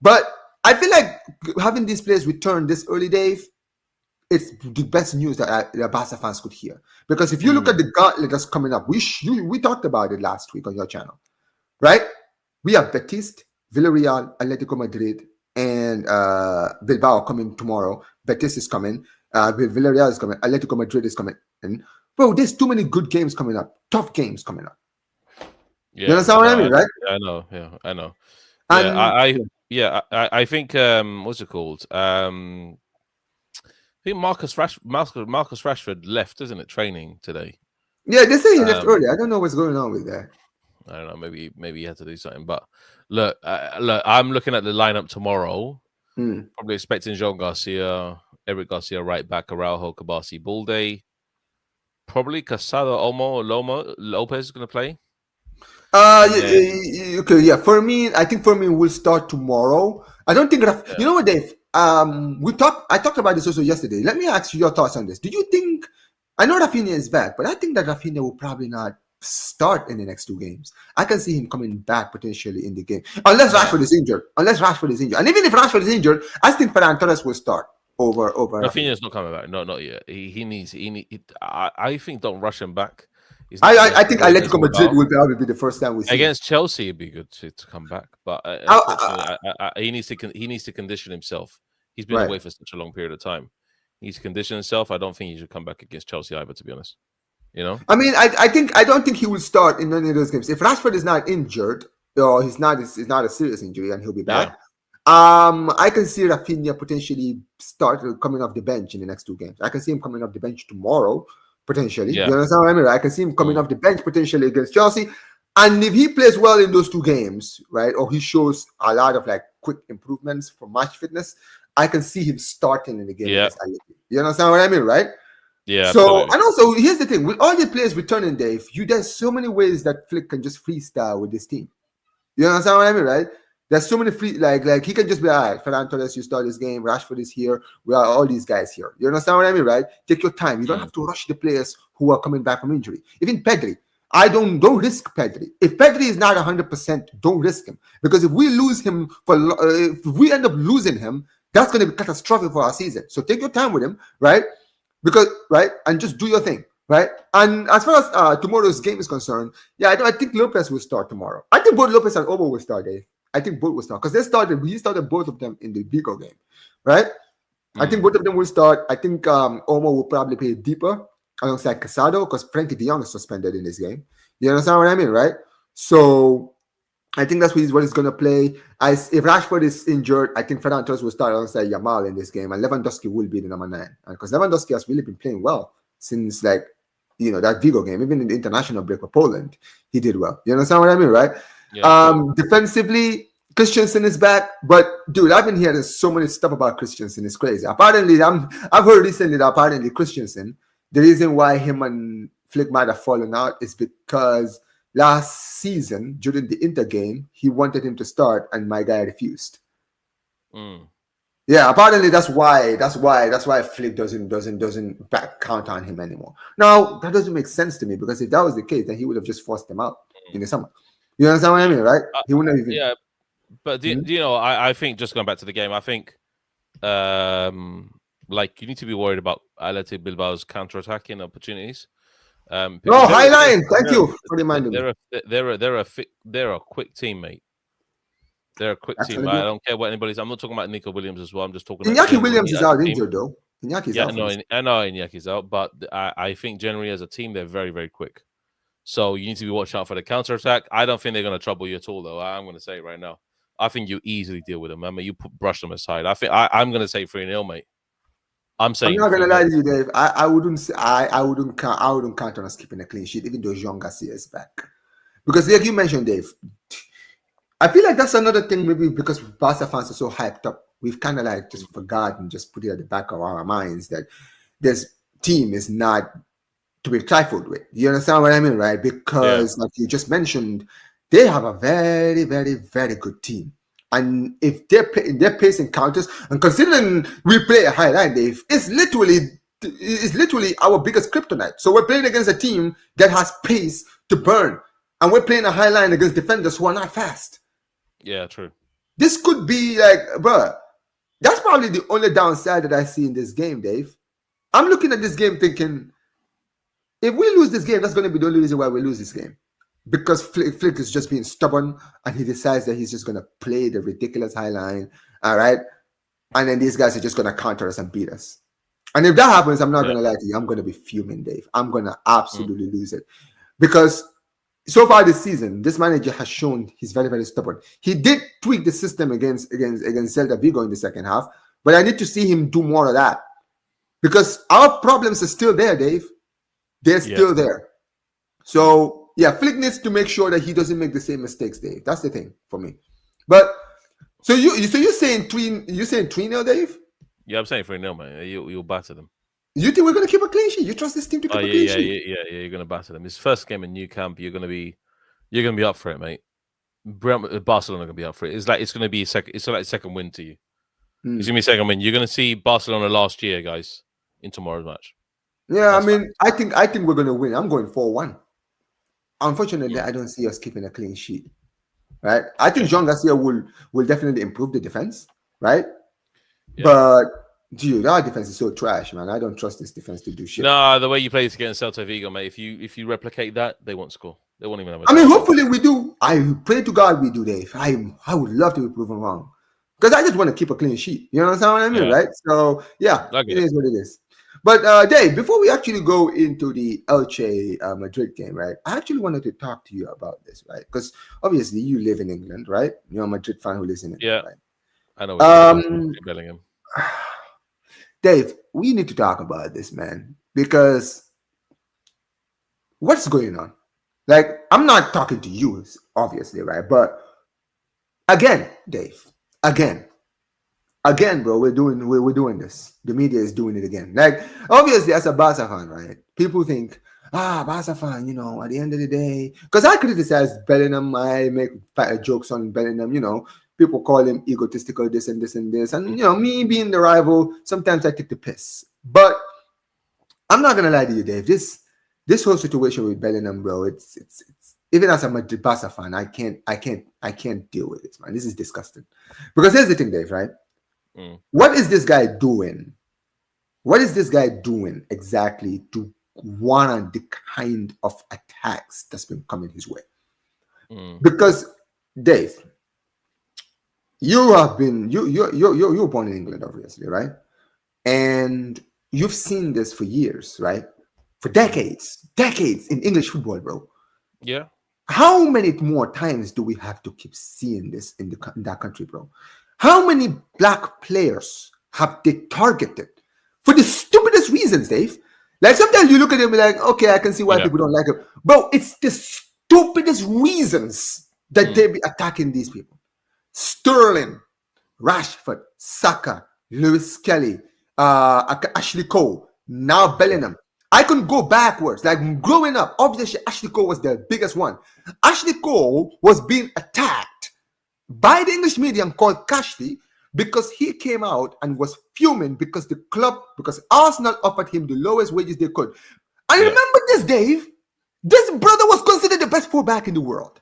Speaker 1: but I feel like having these players return this early, Dave, it's the best news that the Barca fans could hear. Because if you look at the gauntlet that's coming up, we talked about it last week on your channel, right? We have Betis, Villarreal, Atletico Madrid, and Bilbao coming tomorrow. Betis is coming. Villarreal is coming. Atletico Madrid is coming. And, bro, there's too many good games coming up. Tough games coming up.
Speaker 2: Yeah,
Speaker 1: you understand what I mean, right?
Speaker 2: I know. I know.
Speaker 1: And,
Speaker 2: I think what's it called? I think Marcus Rashford left, isn't it? Training today.
Speaker 1: Yeah, they say he left early. I don't know what's going on with that.
Speaker 2: I don't know. Maybe he had to do something. But look, I'm looking at the lineup tomorrow. Probably expecting Jean Garcia, Eric Garcia right back, Araujo, Kabasi, Balde. Probably Casado, Olmo, Lopez is going to play.
Speaker 1: Okay, yeah. For me, I think will start tomorrow. I don't think you know what, Dave? I talked about this also yesterday. Let me ask you your thoughts on this. Do you think? I know Rafinha is back, but I think that Rafinha will probably not start in the next 2 games. I can see him coming back potentially in the game, unless Rashford is injured. And even if Rashford is injured, I think Ferran Torres will start over.
Speaker 2: Rafinha's not coming back. No, not yet. He needs. I think don't rush him back.
Speaker 1: I think Atletico Madrid will probably be the first time we see
Speaker 2: against Chelsea. It'd be good to come back, but he needs to condition himself. He's been away for such a long period of time. He needs to condition himself. I don't think he should come back against Chelsea either. To be honest,
Speaker 1: I mean, I don't think he will start in any of those games if Rashford is not injured or it's not a serious injury and he'll be back. I can see Rafinha potentially start coming off the bench in the next 2 games. I can see him coming off the bench tomorrow. Potentially, you understand what I mean? Right? I can see him coming off the bench potentially against Chelsea, and if he plays well in those 2 games, right, or he shows a lot of quick improvements for match fitness, I can see him starting in the game.
Speaker 2: Yeah.
Speaker 1: You understand what I mean, right?
Speaker 2: Yeah.
Speaker 1: So, and also here's the thing: with all the players returning, Dave, there's so many ways that Flick can just freestyle with this team. You understand what I mean, right? There's so many free, like he can just be, all right, Ferran Torres, you start this game, Rashford is here, we are all these guys here. You understand what I mean, right? Take your time. You don't have to rush the players who are coming back from injury. Even Pedri, don't risk Pedri. If Pedri is not 100%, don't risk him. Because if we lose him, if we end up losing him, that's going to be catastrophic for our season. So take your time with him, right? And just do your thing, right? And as far as tomorrow's game is concerned, I think Lopez will start tomorrow. I think both Lopez and Obo will start, Dave. I think both will start because we started both of them in the Vigo game, right? I think both of them will start. I think Omo will probably play deeper alongside Casado because Frankie de Jong is suspended in this game. You understand what I mean, right? So I think that's what he's going to play. If Rashford is injured, I think Ferran Torres will start alongside Yamal in this game, and Lewandowski will be the number 9. Because Lewandowski has really been playing well since, like, that Vigo game, even in the international break for Poland, he did well. You understand what I mean, right?
Speaker 2: Yeah.
Speaker 1: Defensively, Christensen is back, but dude, I've been hearing so many stuff about Christensen. It's crazy. Apparently, I've heard recently that apparently Christensen, the reason why him and Flick might have fallen out is because last season during the Inter game, he wanted him to start, and my guy refused. Yeah, apparently that's why Flick doesn't back count on him anymore. Now that doesn't make sense to me, because if that was the case, then he would have just forced him out in the summer. You understand what I mean, right? He wouldn't have even.
Speaker 2: Yeah, but do you know? I think, just going back to the game, I think like, you need to be worried about Athletic Bilbao's counter-attacking opportunities.
Speaker 1: No, Highline. Thank you for reminding me.
Speaker 2: They're a quick team, mate. They're a quick team. I don't care what anybody's. I'm not talking about Nico Williams as well. I'm just talking.
Speaker 1: Iñaki Williams is out injured though. Iñaki's out.
Speaker 2: I know Iñaki's out, but I think generally as a team they're very, very quick. So you need to be watching out for the counter attack. I don't think they're going to trouble you at all, though. I'm going to say it right now. I think you easily deal with them. I mean, you brush them aside. I'm going to say 3-0, mate. I'm saying.
Speaker 1: I'm not going to lie to you, Dave. I wouldn't count on us keeping a clean sheet, even though Jean Garcia is back, because like you mentioned, Dave, I feel like that's another thing. Maybe because Barca fans are so hyped up, we've kind of like just forgotten, just put it at the back of our minds that this team is not to be trifled with. You understand what I mean, right? Because like you just mentioned, they have a very, very, very good team. And if they're pacing counters, and considering we play a high line, Dave, it's literally our biggest kryptonite. So we're playing against a team that has pace to burn, and we're playing a high line against defenders who are not fast.
Speaker 2: Yeah, true.
Speaker 1: This could be like, bro, that's probably the only downside that I see in this game, Dave. I'm looking at this game thinking, if we lose this game, that's going to be the only reason why we lose this game. Because Flick is just being stubborn, and he decides that he's just going to play the ridiculous high line, all right? And then these guys are just going to counter us and beat us. And if that happens, I'm not going to lie to you, I'm going to be fuming, Dave. I'm going to absolutely lose it. Because so far this season, this manager has shown he's very, very stubborn. He did tweak the system against Celta Vigo in the second half, but I need to see him do more of that. Because our problems are still there, Dave. They're still there. So, yeah, Flick needs to make sure that he doesn't make the same mistakes, Dave. That's the thing for me. But so you're saying 3-0, Dave?
Speaker 2: Yeah, I'm saying 3-0, man. You'll batter them.
Speaker 1: You think we're going to keep a clean sheet? You trust this team to keep a clean sheet?
Speaker 2: Yeah, you're going to batter them. It's first game in new camp. You're going to be up for it, mate. Barcelona are going to be up for it. It's going to be it's like a second win to you. It's going to be a second win. You're going to see Barcelona last year, guys, in tomorrow's match.
Speaker 1: Yeah, I mean, I think we're going to win. I'm going 4-1. Unfortunately, I don't see us keeping a clean sheet, right? I think Jean Garcia will definitely improve the defense, right? Yeah. But dude, our defense is so trash, man. I don't trust this defense to do shit.
Speaker 2: No, the way you play this against Celta Vigo, mate. If you replicate that, they won't score. They won't even have
Speaker 1: I mean, hopefully we do. I pray to God we do, Dave. I would love to be proven wrong, because I just want to keep a clean sheet. You understand what I mean, right? So yeah, it is what it is. But Dave, before we actually go into the Elche Madrid game, right? I actually wanted to talk to you about this, right? Because obviously you live in England, right? You're a Madrid fan who lives in England, right?
Speaker 2: I know. Bellingham.
Speaker 1: Dave, we need to talk about this, man, because what's going on? Like, I'm not talking to you, obviously, right? But again, Dave, again, bro, we're doing this. The media is doing it again. Like, obviously, as a Barca fan, right? People think, Barca fan, at the end of the day, because I criticize Bellingham, I make jokes on Bellingham, people call him egotistical, this and this and this. And, me being the rival, sometimes I take the piss. But I'm not going to lie to you, Dave. This whole situation with Bellingham, bro, it's even as a Madrid Barca fan, I can't deal with it, man. This is disgusting. Because here's the thing, Dave, right? What is this guy doing? What is this guy doing exactly to warrant the kind of attacks that's been coming his way? Because, Dave, you're born in England, obviously, right? And you've seen this for years, right? For decades in English football, bro.
Speaker 2: Yeah.
Speaker 1: How many more times do we have to keep seeing this in that country, bro? How many black players have they targeted for the stupidest reasons, Dave? Like sometimes you look at him like, okay, I can see why people don't like him. Bro, it's the stupidest reasons that they be attacking these people. Sterling, Rashford, Saka, Lewis Kelly, Ashley Cole, now Bellingham. I can go backwards. Like growing up, obviously Ashley Cole was the biggest one. Ashley Cole was being attacked by the English media called Cashley because he came out and was fuming because Arsenal offered him the lowest wages they could. I remember this, Dave. This brother was considered the best fullback in the world.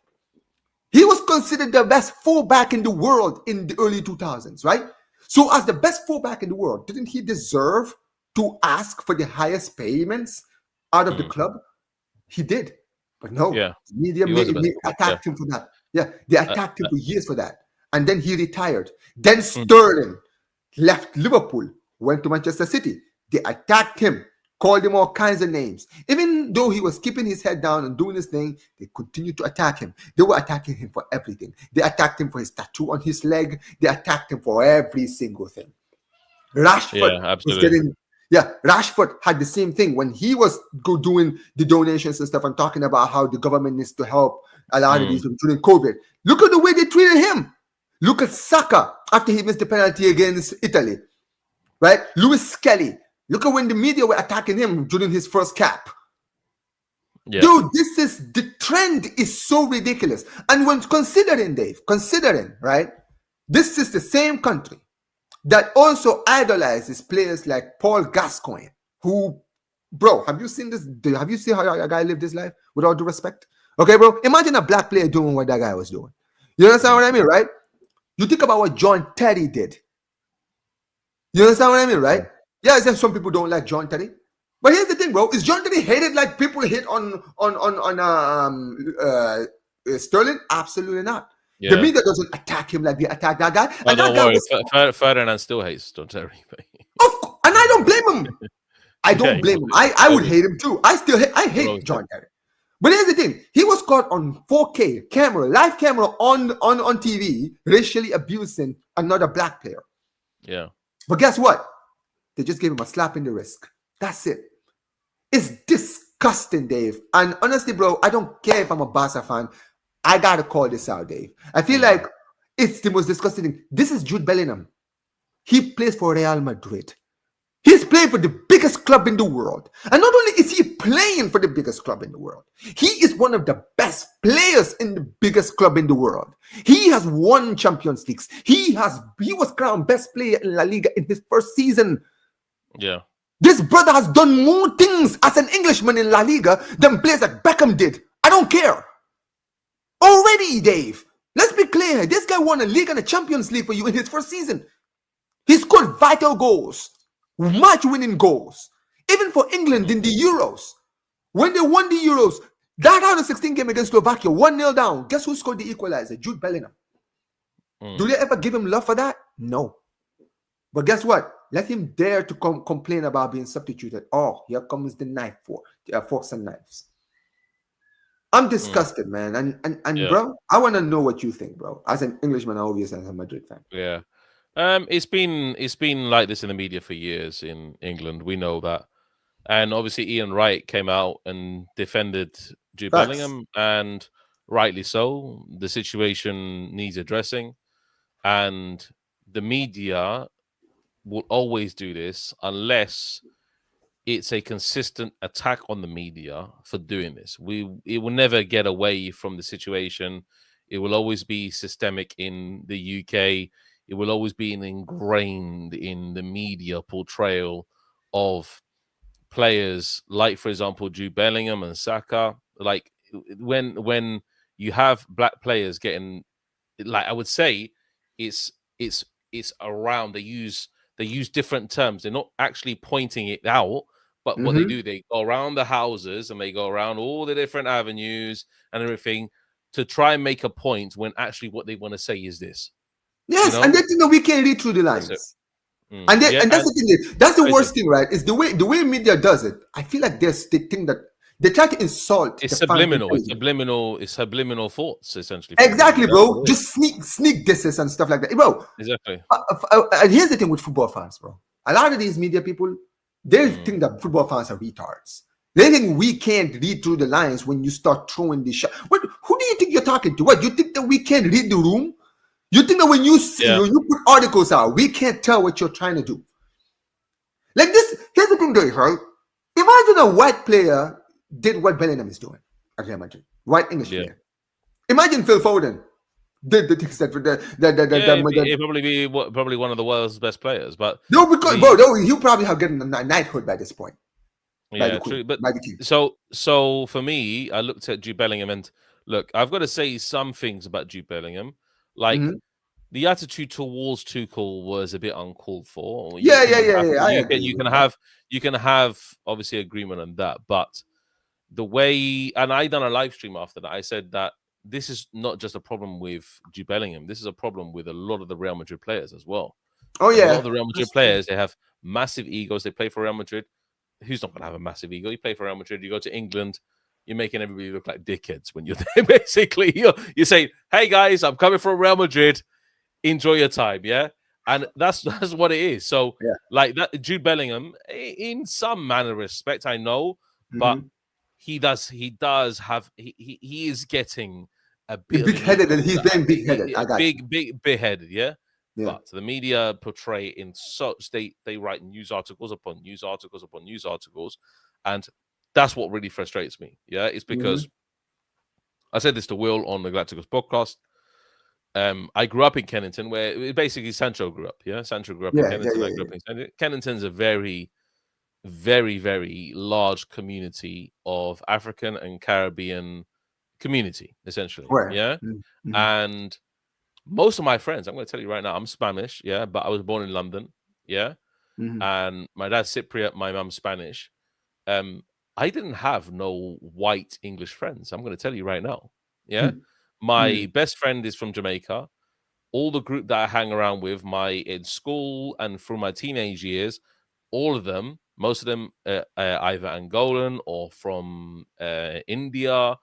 Speaker 1: He was considered the best fullback in the world in the early 2000s, right? So as the best fullback in the world, didn't he deserve to ask for the highest payments out of the club? He did. But no, media attacked him for that. Yeah, they attacked him for years for that. And then he retired. Then Sterling left Liverpool, went to Manchester City. They attacked him, called him all kinds of names. Even though he was keeping his head down and doing his thing, they continued to attack him. They were attacking him for everything. They attacked him for his tattoo on his leg. They attacked him for every single thing. Rashford was getting... Yeah, Rashford had the same thing when he was doing the donations and stuff and talking about how the government needs to help a lot of these people during COVID. Look at the way they treated him. Look at Saka after he missed the penalty against Italy, right? Lewis Kelly. Look at when the media were attacking him during his first cap. Yeah. Dude, the trend is so ridiculous. And when considering, right, this is the same country that also idolizes players like Paul Gascoigne, who, bro, have you seen this? Have you seen how a guy lived his life? With all due respect. Okay, bro, imagine a black player doing what that guy was doing. You understand what I mean, right? You think about what John Terry did. You understand what I mean, right? Yeah, some people don't like John Terry. But here's the thing, bro. Is John Terry hated like people hate on Sterling? Absolutely not. Yeah. The media doesn't attack him like they attack that guy.
Speaker 2: And don't worry, Ferdinand still hates John Terry.
Speaker 1: And I don't blame him. I don't blame him. I would hate him too. I hate John Terry. But here's the thing. He was caught on 4K camera, live camera on TV, racially abusing another black player.
Speaker 2: Yeah.
Speaker 1: But guess what? They just gave him a slap in the wrist. That's it. It's disgusting, Dave. And honestly, bro, I don't care if I'm a Barca fan. I got to call this out, Dave. I feel like it's the most disgusting thing. This is Jude Bellingham. He plays for Real Madrid. He's playing for the biggest club in the world. And not only is he playing for the biggest club in the world, he is one of the best players in the biggest club in the world. He has won Champions Leagues. He was crowned best player in La Liga in his first season.
Speaker 2: Yeah.
Speaker 1: This brother has done more things as an Englishman in La Liga than players like Beckham did. I don't care. Already, Dave. Let's be clear. This guy won a league and a Champions League for you in his first season. He scored vital goals. Match-winning goals. Even for England in the Euros. When they won the Euros, that round of 16 game against Slovakia, 1-0 down. Guess who scored the equalizer? Jude Bellingham. Do they ever give him love for that? No. But guess what? Let him dare to complain about being substituted. Oh, here comes the forks and knives. I'm disgusted, man. And bro, I want to know what you think, bro. As an Englishman, obviously, as a Madrid fan.
Speaker 2: Yeah. It's been like this in the media for years in England. We know that. And obviously Ian Wright came out and defended Jude Bellingham, and rightly so. The situation needs addressing. And the media will always do this unless it's a consistent attack on the media for doing this. It will never get away from the situation. It will always be systemic in the UK. It will always be ingrained in the media portrayal of players like, for example, Jude Bellingham and Saka. Like when you have black players getting, like I would say, it's around. They use different terms. They're not actually pointing it out, but what they do, they go around the houses and they go around all the different avenues and everything to try and make a point when actually what they want to say is this.
Speaker 1: Yes, and they think that we can read through the lines. And that's the thing. That's the worst thing, right? Is the way media does it. I feel like they think that They try to insult
Speaker 2: It's
Speaker 1: the fan
Speaker 2: subliminal. It's
Speaker 1: mentality.
Speaker 2: subliminal thoughts, essentially.
Speaker 1: Exactly,
Speaker 2: That's
Speaker 1: bro.
Speaker 2: what it is.
Speaker 1: Just sneak disses and stuff like that, bro.
Speaker 2: Exactly.
Speaker 1: And here's the thing with football fans, bro. A lot of these media people, they think that football fans are retards. They think we can't read through the lines when you start throwing the shot. Who do you think you're talking to? What, you think that we can't read the room? You think that when you see, when you put articles out, we can't tell what you're trying to do? Like this, here's the thing, Dave, right? Imagine a white player did what Bellingham is doing at Real Madrid. White English player. Imagine Phil Foden did the things that
Speaker 2: he'd probably be probably one of the world's best players. But
Speaker 1: no, because bro, he'll probably have gotten a knighthood by this point.
Speaker 2: Yeah, true. But so for me, I looked at Jude Bellingham and look, I've got to say some things about Jude Bellingham. Like the attitude towards Tuchel was a bit uncalled for. You can have obviously agreement on that, but the way, and I done a live stream after that, I said that this is not just a problem with Jude Bellingham. This is a problem with a lot of the Real Madrid players as well.
Speaker 1: Oh yeah,
Speaker 2: a lot of the Real Madrid players, they have massive egos. They play for Real Madrid. Who's not going to have a massive ego? You play for Real Madrid. You go to England. You're making everybody look like dickheads when you're there. Basically, you say, "Hey guys, I'm coming from Real Madrid. Enjoy your time." Yeah, and that's what it is. So, like that, Jude Bellingham, in some manner of respect, I know, but he is getting a bit
Speaker 1: big-headed, and he's being big-headed.
Speaker 2: Big-headed, yeah. But the media portray in such they write news articles upon news articles upon news articles, and that's what really frustrates me. Yeah, it's because I said this to Will on the Galacticos podcast. I grew up in Kennington, where basically Sancho grew up. Yeah, Sancho grew up in Kennington. I grew up in Kennington. Kennington's a very, very, very large community of African and Caribbean community, essentially.
Speaker 1: Right.
Speaker 2: Yeah, and most of my friends, I'm going to tell you right now, I'm Spanish, yeah, but I was born in London, yeah, and my dad's Cypriot, my mum's Spanish. I didn't have no white English friends. I'm going to tell you right now, yeah. My best friend is from Jamaica. All the group that I hang around with, in school and through my teenage years, all of them, most of them, either Angolan or from India.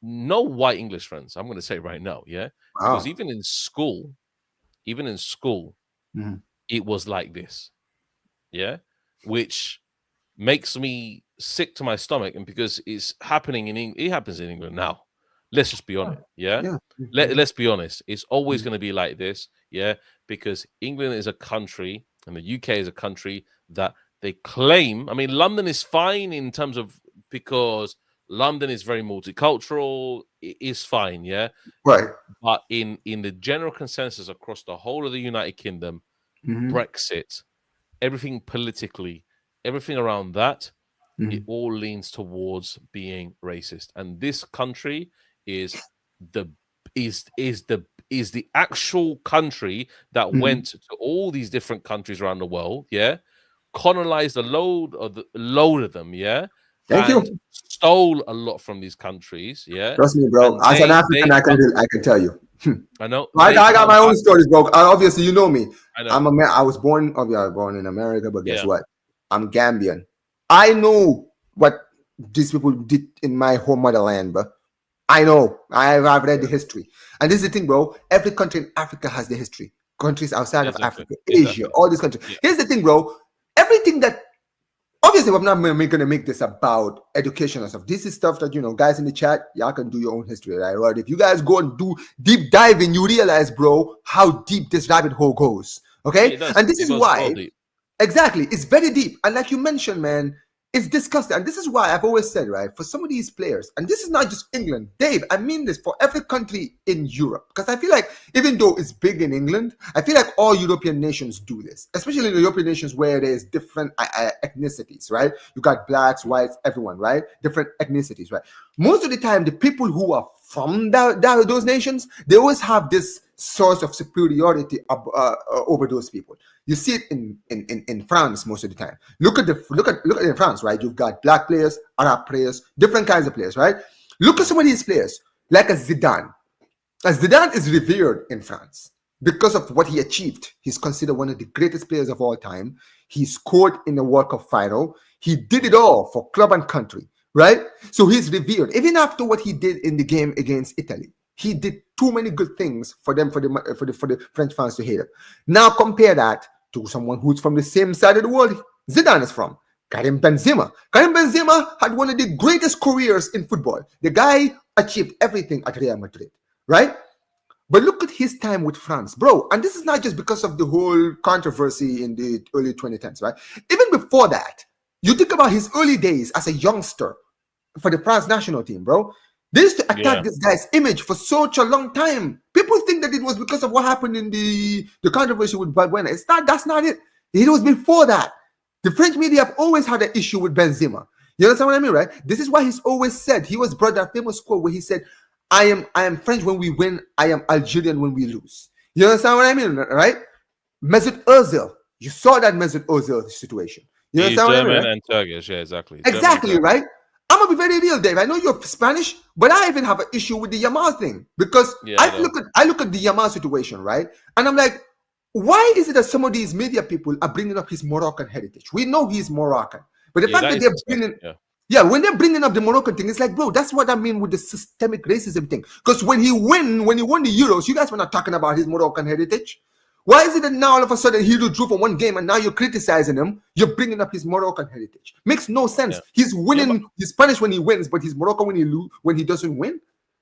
Speaker 2: No white English friends. I'm going to say right now, yeah, because even in school, it was like this, yeah, which makes me sick to my stomach, and because it's happening it happens in England now. Let's just be honest, yeah. Let's be honest. It's always going to be like this, yeah, because England is a country and the UK is a country that they claim. I mean, London is fine in terms of because London is very multicultural. It is fine, yeah.
Speaker 1: Right.
Speaker 2: But in the general consensus across the whole of the United Kingdom, Brexit, everything politically, everything around that, it all leans towards being racist. And this country is the actual country that went to all these different countries around the world, yeah, colonized a load of them, yeah.
Speaker 1: Thank you.
Speaker 2: Stole a lot from these countries, yeah.
Speaker 1: Trust me, bro. As an African, I can tell you.
Speaker 2: I know.
Speaker 1: I got my own stories, bro. Obviously, you know me.
Speaker 2: I know.
Speaker 1: I was born in America, but guess what? I'm Gambian. I know what these people did in my home motherland, bro. I know. I've read the history. And this is the thing, bro. Every country in Africa has the history. Countries outside of Africa, Asia, all these countries. Here's the thing, bro. Everything that obviously, I'm not going to make this about education and stuff. This is stuff that, guys in the chat, y'all can do your own history, right? If you guys go and do deep diving, you realize, bro, how deep this rabbit hole goes, okay? And this is why, exactly, it's very deep. And like you mentioned, man, it's disgusting. And this is why I've always said, right, for some of these players, and this is not just England, Dave, I mean this for every country in Europe, because I feel like even though it's big in England, I feel like all European nations do this, especially in the European nations where there's different ethnicities, right? You got blacks, whites, everyone, right? Different ethnicities, right? Most of the time, the people who are from those nations, they always have this source of superiority over those people. You see it in France most of the time. Look at in France, right? You've got black players, Arab players, different kinds of players, right? Look at some of these players, like a Zidane. Zidane is revered in France because of what he achieved. He's considered one of the greatest players of all time. He scored in the World Cup final. He did it all for club and country. right? So he's revered. Even after what he did in the game against Italy, he did too many good things for them, for the French fans to hate him. Now compare that to someone who's from the same side of the world Zidane is from. Karim Benzema. Karim Benzema had one of the greatest careers in football. The guy achieved everything at Real Madrid, right? But look at his time with France, bro. And this is not just because of the whole controversy in the early 2010s, right? Even before that, you think about his early days as a youngster for the France national team, bro. They used to attack this guy's image for such a long time. People think that it was because of what happened in the controversy with Balbuena. It's not. That's not it. It was before that. The French media have always had an issue with Benzema. You understand what I mean, right? This is why he's always said, he was brought that famous quote where he said, I am French when we win, I am Algerian when we lose. You understand what I mean, right? Mesut Ozil. You saw that Mesut Ozil situation. You
Speaker 2: He's
Speaker 1: understand
Speaker 2: German
Speaker 1: what I mean, right?
Speaker 2: and Turkish, yeah, exactly.
Speaker 1: Exactly,
Speaker 2: German,
Speaker 1: right? I'm gonna be very real, Dave. I know you're Spanish, but I even have an issue with the Yamal thing because I look at the Yamal situation, right? And I'm like, why is it that some of these media people are bringing up his Moroccan heritage? We know he's Moroccan, but the fact that they're bringing, when they're bringing up the Moroccan thing, it's like, bro, that's what I mean with the systemic racism thing. Because when he won the Euros, you guys were not talking about his Moroccan heritage. Why is it that now all of a sudden he drew for one game and now you're criticizing him? You're bringing up his Moroccan heritage. Makes no sense. Yeah. He's winning. He's Spanish when he wins, but he's Moroccan when he doesn't win.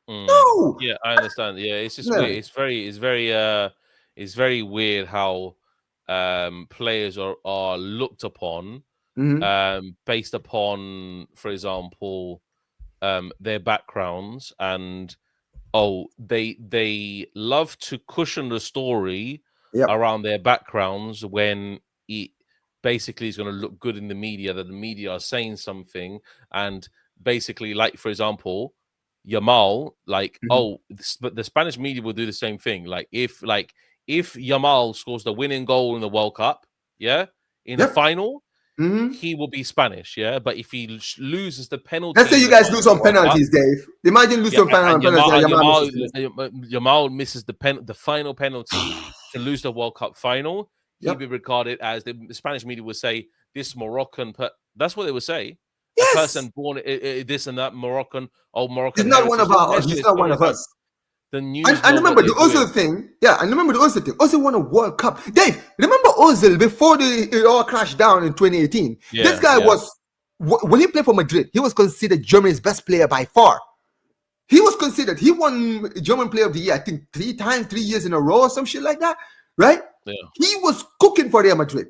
Speaker 1: No.
Speaker 2: Yeah, I understand. Yeah, it's just weird. It's very weird how players are looked upon based upon, for example, their backgrounds, and they love to cushion the story around their backgrounds when it basically is going to look good in the media, that the media are saying something, and basically, like, for example, Yamal, like, but the Spanish media will do the same thing. Like if Yamal scores the winning goal in the World Cup, in the final, he will be Spanish, but if he loses the penalty,
Speaker 1: let's say you guys lose on penalties, Dave. Imagine losing on penalties.
Speaker 2: Yamal misses the final penalty to lose the World Cup final. He'd be regarded as, the Spanish media would say, this Moroccan. That's what they would say.
Speaker 1: Yes.
Speaker 2: A person born this and that Moroccan.
Speaker 1: He's not one of us. He's not one of us.
Speaker 2: The news.
Speaker 1: And remember the Ozil thing. Yeah, and remember the Ozil thing. Ozil won a World Cup. Dave, remember Ozil before it all crashed down in 2018? This guy was, when he played for Madrid, he was considered Germany's best player by far. He was considered. He won German Player of the Year, I think 3 years in a row or some shit like that, right? Yeah. He was cooking for Real Madrid,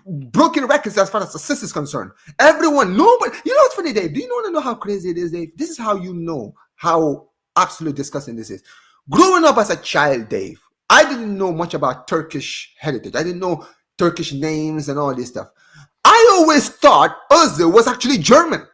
Speaker 1: broken records as far as assists is concerned. Everyone, nobody. You know what's funny, Dave? Do you want to know how crazy it is, Dave? This is how you know how absolutely disgusting this is. Growing up as a child, Dave, I didn't know much about Turkish heritage. I didn't know Turkish names and all this stuff. I always thought Ozil was actually German.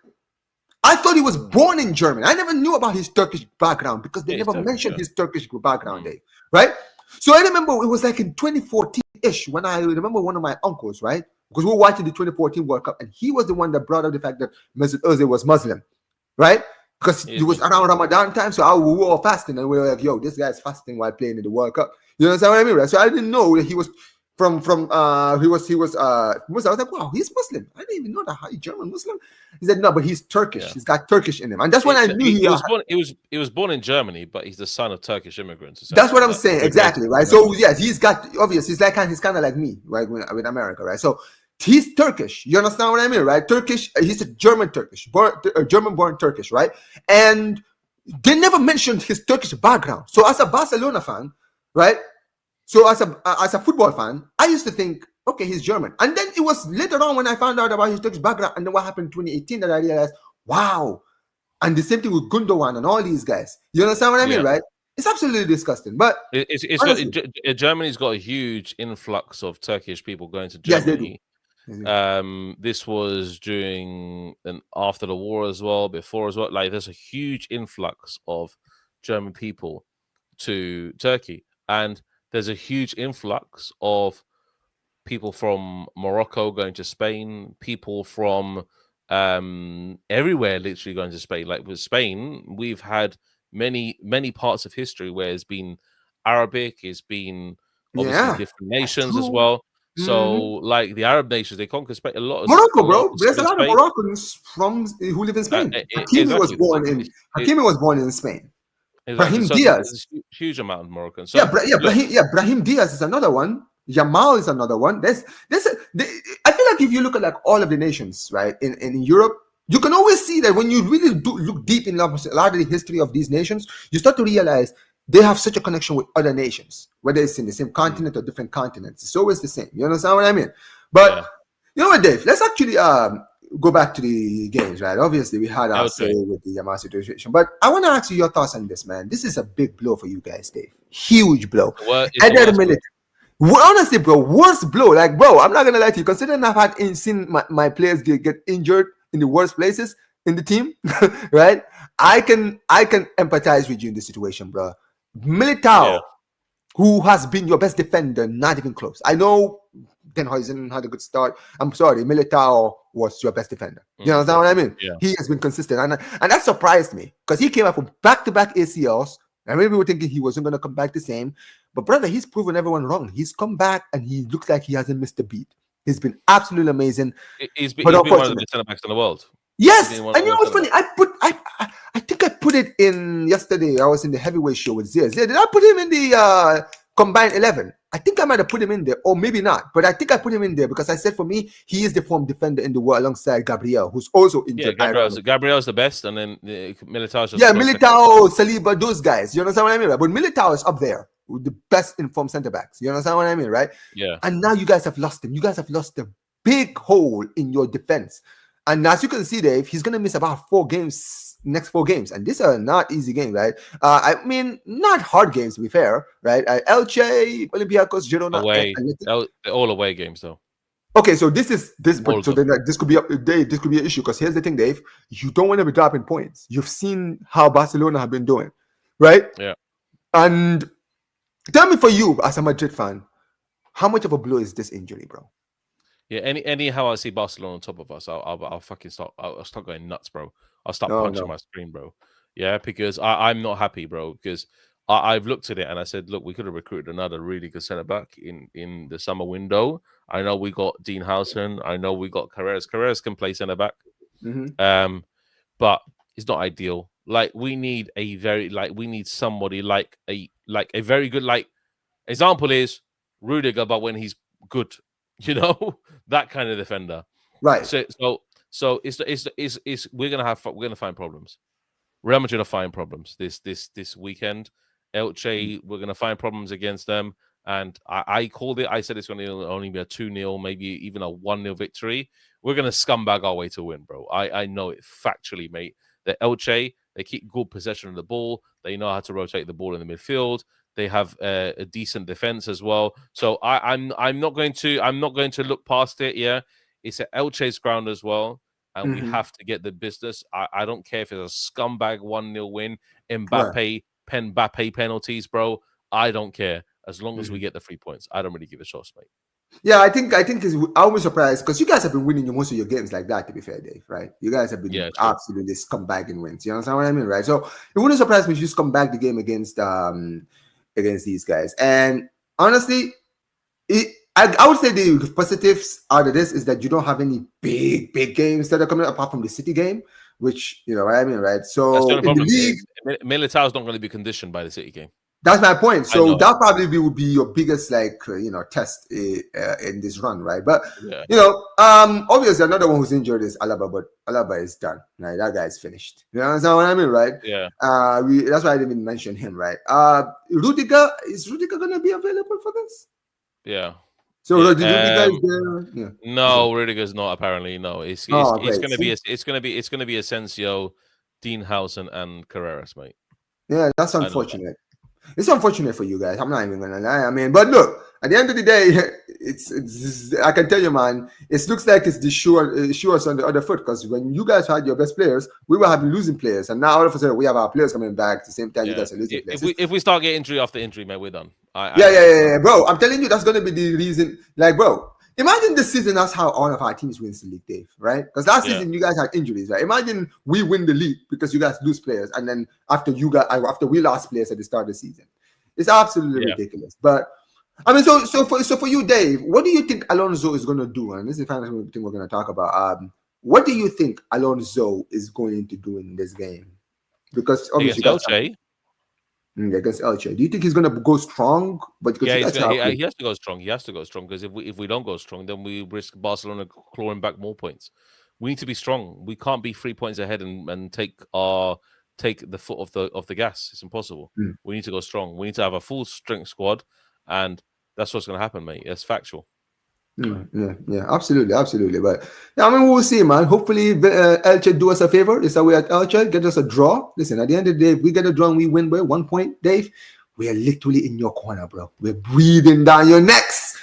Speaker 1: I thought he was born in Germany. I never knew about his Turkish background because they never mentioned his Turkish background, Dave, right? So I remember it was like in 2014-ish when I remember one of my uncles, right? Because we were watching the 2014 World Cup, and he was the one that brought up the fact that Mesut Ozil was Muslim, right? Because it was around Ramadan time, so we were all fasting, and we were like, yo, this guy's fasting while playing in the World Cup. You understand what I mean, right? So I didn't know that he was I was like, wow, he's Muslim. I didn't even know that. He's German Muslim. He said, no, but he's Turkish. Yeah. He's got Turkish in him. And that's when I knew
Speaker 2: he was born in Germany, but he's the son of Turkish immigrants.
Speaker 1: That's what I'm saying. Exactly, right? So yes, he's got, obviously, he's kind of like me, right, with America, right? So he's Turkish. You understand what I mean, right? Turkish, he's a German Turkish, German-born Turkish, right? And they never mentioned his Turkish background. So as a Barcelona fan, right? So as a football fan, I used to think, okay, he's German. And then it was later on when I found out about his Turkish background and then what happened in 2018 that I realized, wow. And the same thing with Gundogan and all these guys. You understand what I mean, right? It's absolutely disgusting. But
Speaker 2: Germany's got a huge influx of Turkish people going to Germany. Yes, they do. This was during and after the war as well, before as well. Like, there's a huge influx of German people to Turkey. And there's a huge influx of people from Morocco going to Spain, people from everywhere literally going to Spain. Like with Spain, we've had many parts of history where it's been Arabic, it's been obviously different nations as well. So, like the Arab nations, they conquer Spain.
Speaker 1: Morocco,
Speaker 2: A lot
Speaker 1: bro.
Speaker 2: of
Speaker 1: There's a
Speaker 2: in
Speaker 1: lot of
Speaker 2: Spain.
Speaker 1: Moroccans who live in Spain. Hakimi was
Speaker 2: Exactly.
Speaker 1: born in Spain.
Speaker 2: Exactly.
Speaker 1: Brahim
Speaker 2: So
Speaker 1: Diaz.
Speaker 2: there's a huge amount of Moroccans. So
Speaker 1: Brahim Diaz is another one. Jamal is another one. I feel like if you look at like all of the nations, right, in Europe, you can always see that when you really do look deep in a lot of the history of these nations, you start to realize they have such a connection with other nations, whether it's in the same continent or different continents. It's always the same. You understand what I mean? But you know what, Dave? Let's actually go back to the games, right? Obviously, we had our say with the Yamal situation, but I want to ask you your thoughts on this, man. This is a big blow for you guys, Dave. Huge blow. Honestly, bro, worst blow. Like, bro, I'm not gonna lie to you. Considering I've seen my players get injured in the worst places in the team, right? I can empathize with you in this situation, bro. Militao, who has been your best defender, not even close. I know Tenhuizen had a good start. I'm sorry, Militao was your best defender. You understand what I mean?
Speaker 2: Yeah.
Speaker 1: He has been consistent, and that surprised me because he came up from back-to-back ACLs. And maybe we were thinking he wasn't going to come back the same. But, brother, he's proven everyone wrong. He's come back, and he looks like he hasn't missed a beat. He's been absolutely amazing.
Speaker 2: He's been one of the center backs in the world.
Speaker 1: Yes. And you know what's funny? I think I put it in yesterday. I was in the heavyweight show with Zia. Did I put him in the combined 11? I think I might have put him in there, or maybe not. But I think I put him in there because I said for me, he is the form defender in the world alongside Gabriel, who's also injured.
Speaker 2: Yeah, Gabriel's the best, and then Militao's just
Speaker 1: Militao, Saliba, those guys. You understand what I mean, right? But Militao is up there with the best informed center backs. You understand what I mean, right?
Speaker 2: Yeah.
Speaker 1: And now you guys have lost him. You guys have lost a big hole in your defense. And as you can see, Dave, he's going to miss about 4 games. Next 4 games, and these are not easy games, right? I mean, not hard games to be fair, right? Elche, Olympiacos, Girona,
Speaker 2: away, all away games though.
Speaker 1: Okay, so this could be this could be an issue because here's the thing, Dave. You don't want to be dropping points. You've seen how Barcelona have been doing, right?
Speaker 2: Yeah.
Speaker 1: And tell me, for you as a Madrid fan, how much of a blow is this injury, bro?
Speaker 2: Yeah. Anyhow, I see Barcelona on top of us, I'll fucking start. I'll start going nuts, bro. I'll start punching my screen, bro. Yeah, because I'm not happy, bro. Because I've looked at it and I said, look, we could have recruited another really good centre back in the summer window. I know we got Dean Howson. I know we got Carreras. Carreras can play centre back, but it's not ideal. Like we need somebody like a very good example is Rudiger, but when he's good, you know, that kind of defender,
Speaker 1: right?
Speaker 2: So it's we're gonna find problems. Real Madrid are finding problems this weekend. Elche, we're gonna find problems against them. And I called it. I said it's going to only be a 2-0, maybe even a 1-0 victory. We're going to scumbag our way to win, bro. I know it factually, mate. The Elche, they keep good possession of the ball. They know how to rotate the ball in the midfield. They have a decent defense as well. So I'm not going to look past it. Yeah. It's at Elche's ground as well, and we have to get the business. I don't care if it's a scumbag 1-0 win, Mbappe penalties, bro. I don't care as long as we get the 3 points. I don't really give a shot, mate.
Speaker 1: Yeah, I think I was surprised because you guys have been winning most of your games like that. To be fair, Dave, right? You guys have been absolutely scumbagging wins. You understand what I mean, right? So it wouldn't surprise me if you scumbag the game against these guys. And honestly, I would say the positives out of this is that you don't have any big games that are coming up apart from the City game, which, you know what I mean, right? So in the league,
Speaker 2: Militao is not going to be conditioned by the City game.
Speaker 1: That's my point. So that probably would be your biggest, test in this run, right? But obviously another one who's injured is Alaba, but Alaba is done. Right, that guy's finished. You understand what I mean, right?
Speaker 2: Yeah.
Speaker 1: That's why I didn't even mention him, right? Rudiger, is Rudiger gonna be available for this?
Speaker 2: Yeah.
Speaker 1: So Rudiger is there? Yeah.
Speaker 2: No, Rudiger's not apparently. No, it's gonna be Asensio, Dean Howson, and Carreras, mate.
Speaker 1: Yeah, that's unfortunate. It's unfortunate for you guys. I'm not even gonna lie. I mean, but look, at the end of the day, it's I can tell you, man, it looks like it's the shoes on the other foot. Because when you guys had your best players, we were having losing players, and now all of a sudden we have our players coming back at the same time. You guys are losing players.
Speaker 2: If we start getting injury after injury, man, we're done.
Speaker 1: Yeah, bro. I'm telling you, that's gonna be the reason. Like, bro, imagine this season. That's how all of our teams wins the league, Dave. Right? Because last season you guys had injuries, right? Imagine we win the league because you guys lose players, and then after we lost players at the start of the season, it's absolutely ridiculous. But I mean, so for you, Dave, what do you think Alonso is going to do? And this is the final thing we're going to talk about. What do you think Alonso is going to do in this game? Because obviously
Speaker 2: Against Elche.
Speaker 1: Against Elche, do you think he's going to go strong? But because
Speaker 2: Yeah, he has to go strong. He has to go strong because if we don't go strong, then we risk Barcelona clawing back more points. We need to be strong. We can't be 3 points ahead and take the foot off the gas. It's impossible. We need to go strong. We need to have a full strength squad, and that's what's going to happen, mate. It's factual.
Speaker 1: Yeah, absolutely. But yeah, I mean, we'll see, man. Hopefully, Elche do us a favor. It's we at Elche, get us a draw. Listen, at the end of the day, if we get a draw and we win by 1 point, Dave, we are literally in your corner, bro. We're breathing down your necks.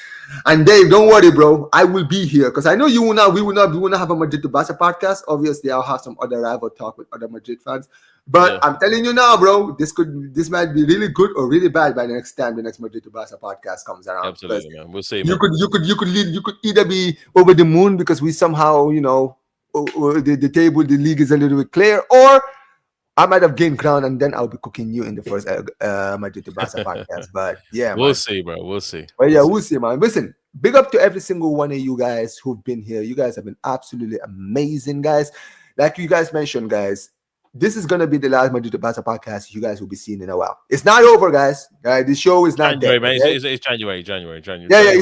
Speaker 1: And Dave, don't worry, bro. I will be here because I know you will not. We will not have a Madrid to Barca podcast. Obviously, I'll have some other rival talk with other Madrid fans. But I'm telling you now, bro, this might be really good or really bad by the next time the next Madrid to Barca podcast comes around.
Speaker 2: Absolutely, man. We'll see.
Speaker 1: You could either be over the moon because we somehow, the table, the league is a little bit clear, or I might have gained ground and then I'll be cooking you in the first Madrid to Barca podcast. But yeah,
Speaker 2: we'll see, bro. We'll see.
Speaker 1: But yeah, we'll see, man. Listen, big up to every single one of you guys who've been here. You guys have been absolutely amazing, guys. Like you guys mentioned, guys. This is going to be the last Madrid to Barca podcast you guys will be seeing in a while. It's not over, guys. The show is not
Speaker 2: January,
Speaker 1: dead.
Speaker 2: man.
Speaker 1: Okay?
Speaker 2: It's January.
Speaker 1: Yeah.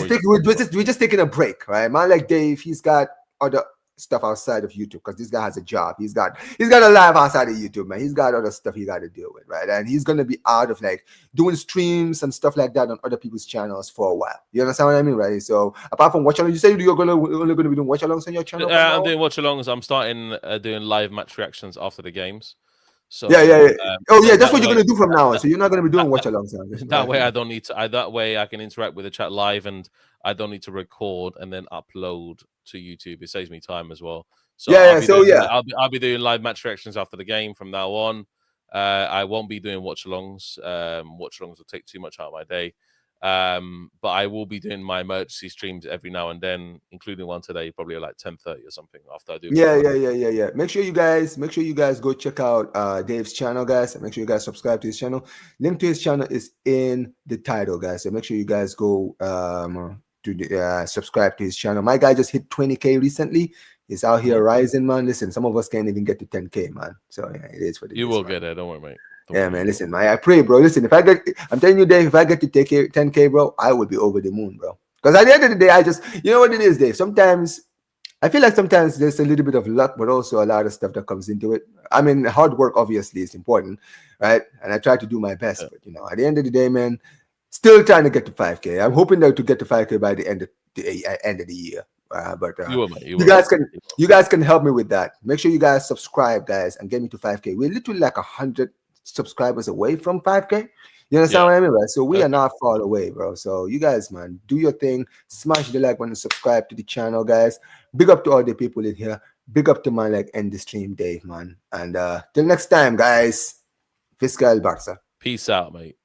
Speaker 1: We're just taking a break, right? Man like Dave, he's got other stuff outside of YouTube because this guy has a job. He's got a life outside of YouTube, man. He's got other stuff he got to deal with, right? And he's going to be out of doing streams and stuff like that on other people's channels for a while. You understand what I mean, right? So apart from watch along, you said you're only going to be doing watch alongs on your channel.
Speaker 2: I'm doing watch alongs. I'm starting doing live match reactions after the games. So
Speaker 1: yeah. That's what you're going to do from now on. So you're not going to be doing watch alongs.
Speaker 2: That way I don't need to. That way I can interact with the chat live, and I don't need to record and then upload to YouTube. It saves me time as well. So I'll be doing live match reactions after the game from now on. I won't be doing watch alongs. Watch alongs will take too much out of my day. But I will be doing my emergency streams every now and then, including one today, probably like 10:30 or something after I do.
Speaker 1: Yeah. Make sure you guys go check out Dave's channel, guys. Make sure you guys subscribe to his channel. Link to his channel is in the title, guys. So make sure you guys go to subscribe to his channel. My guy just hit 20K recently. He's out here rising, man. Listen, some of us can't even get to 10K, man. So yeah, it is what it is.
Speaker 2: You will
Speaker 1: man.
Speaker 2: get there. Don't worry, mate.
Speaker 1: Man, listen, I pray, bro. Listen, I'm telling you, Dave, if I get to 10K, bro, I will be over the moon, bro. Because at the end of the day, you know what it is, Dave? Sometimes, I feel like sometimes there's a little bit of luck, but also a lot of stuff that comes into it. I mean, hard work, obviously, is important, right? And I try to do my best. But, at the end of the day, man, still trying to get to 5K. I'm hoping to get to 5K by the end of the year. You guys can help me with that. Make sure you guys subscribe, guys, and get me to 5K. We're literally like 100 subscribers away from 5K. You understand what I mean, right? So we are not far away, bro. So you guys, man, do your thing. Smash the like button, subscribe to the channel, guys. Big up to all the people in here. Big up to man end the stream, Dave, man. And till next time, guys. Fiscal Barça.
Speaker 2: Peace out, mate.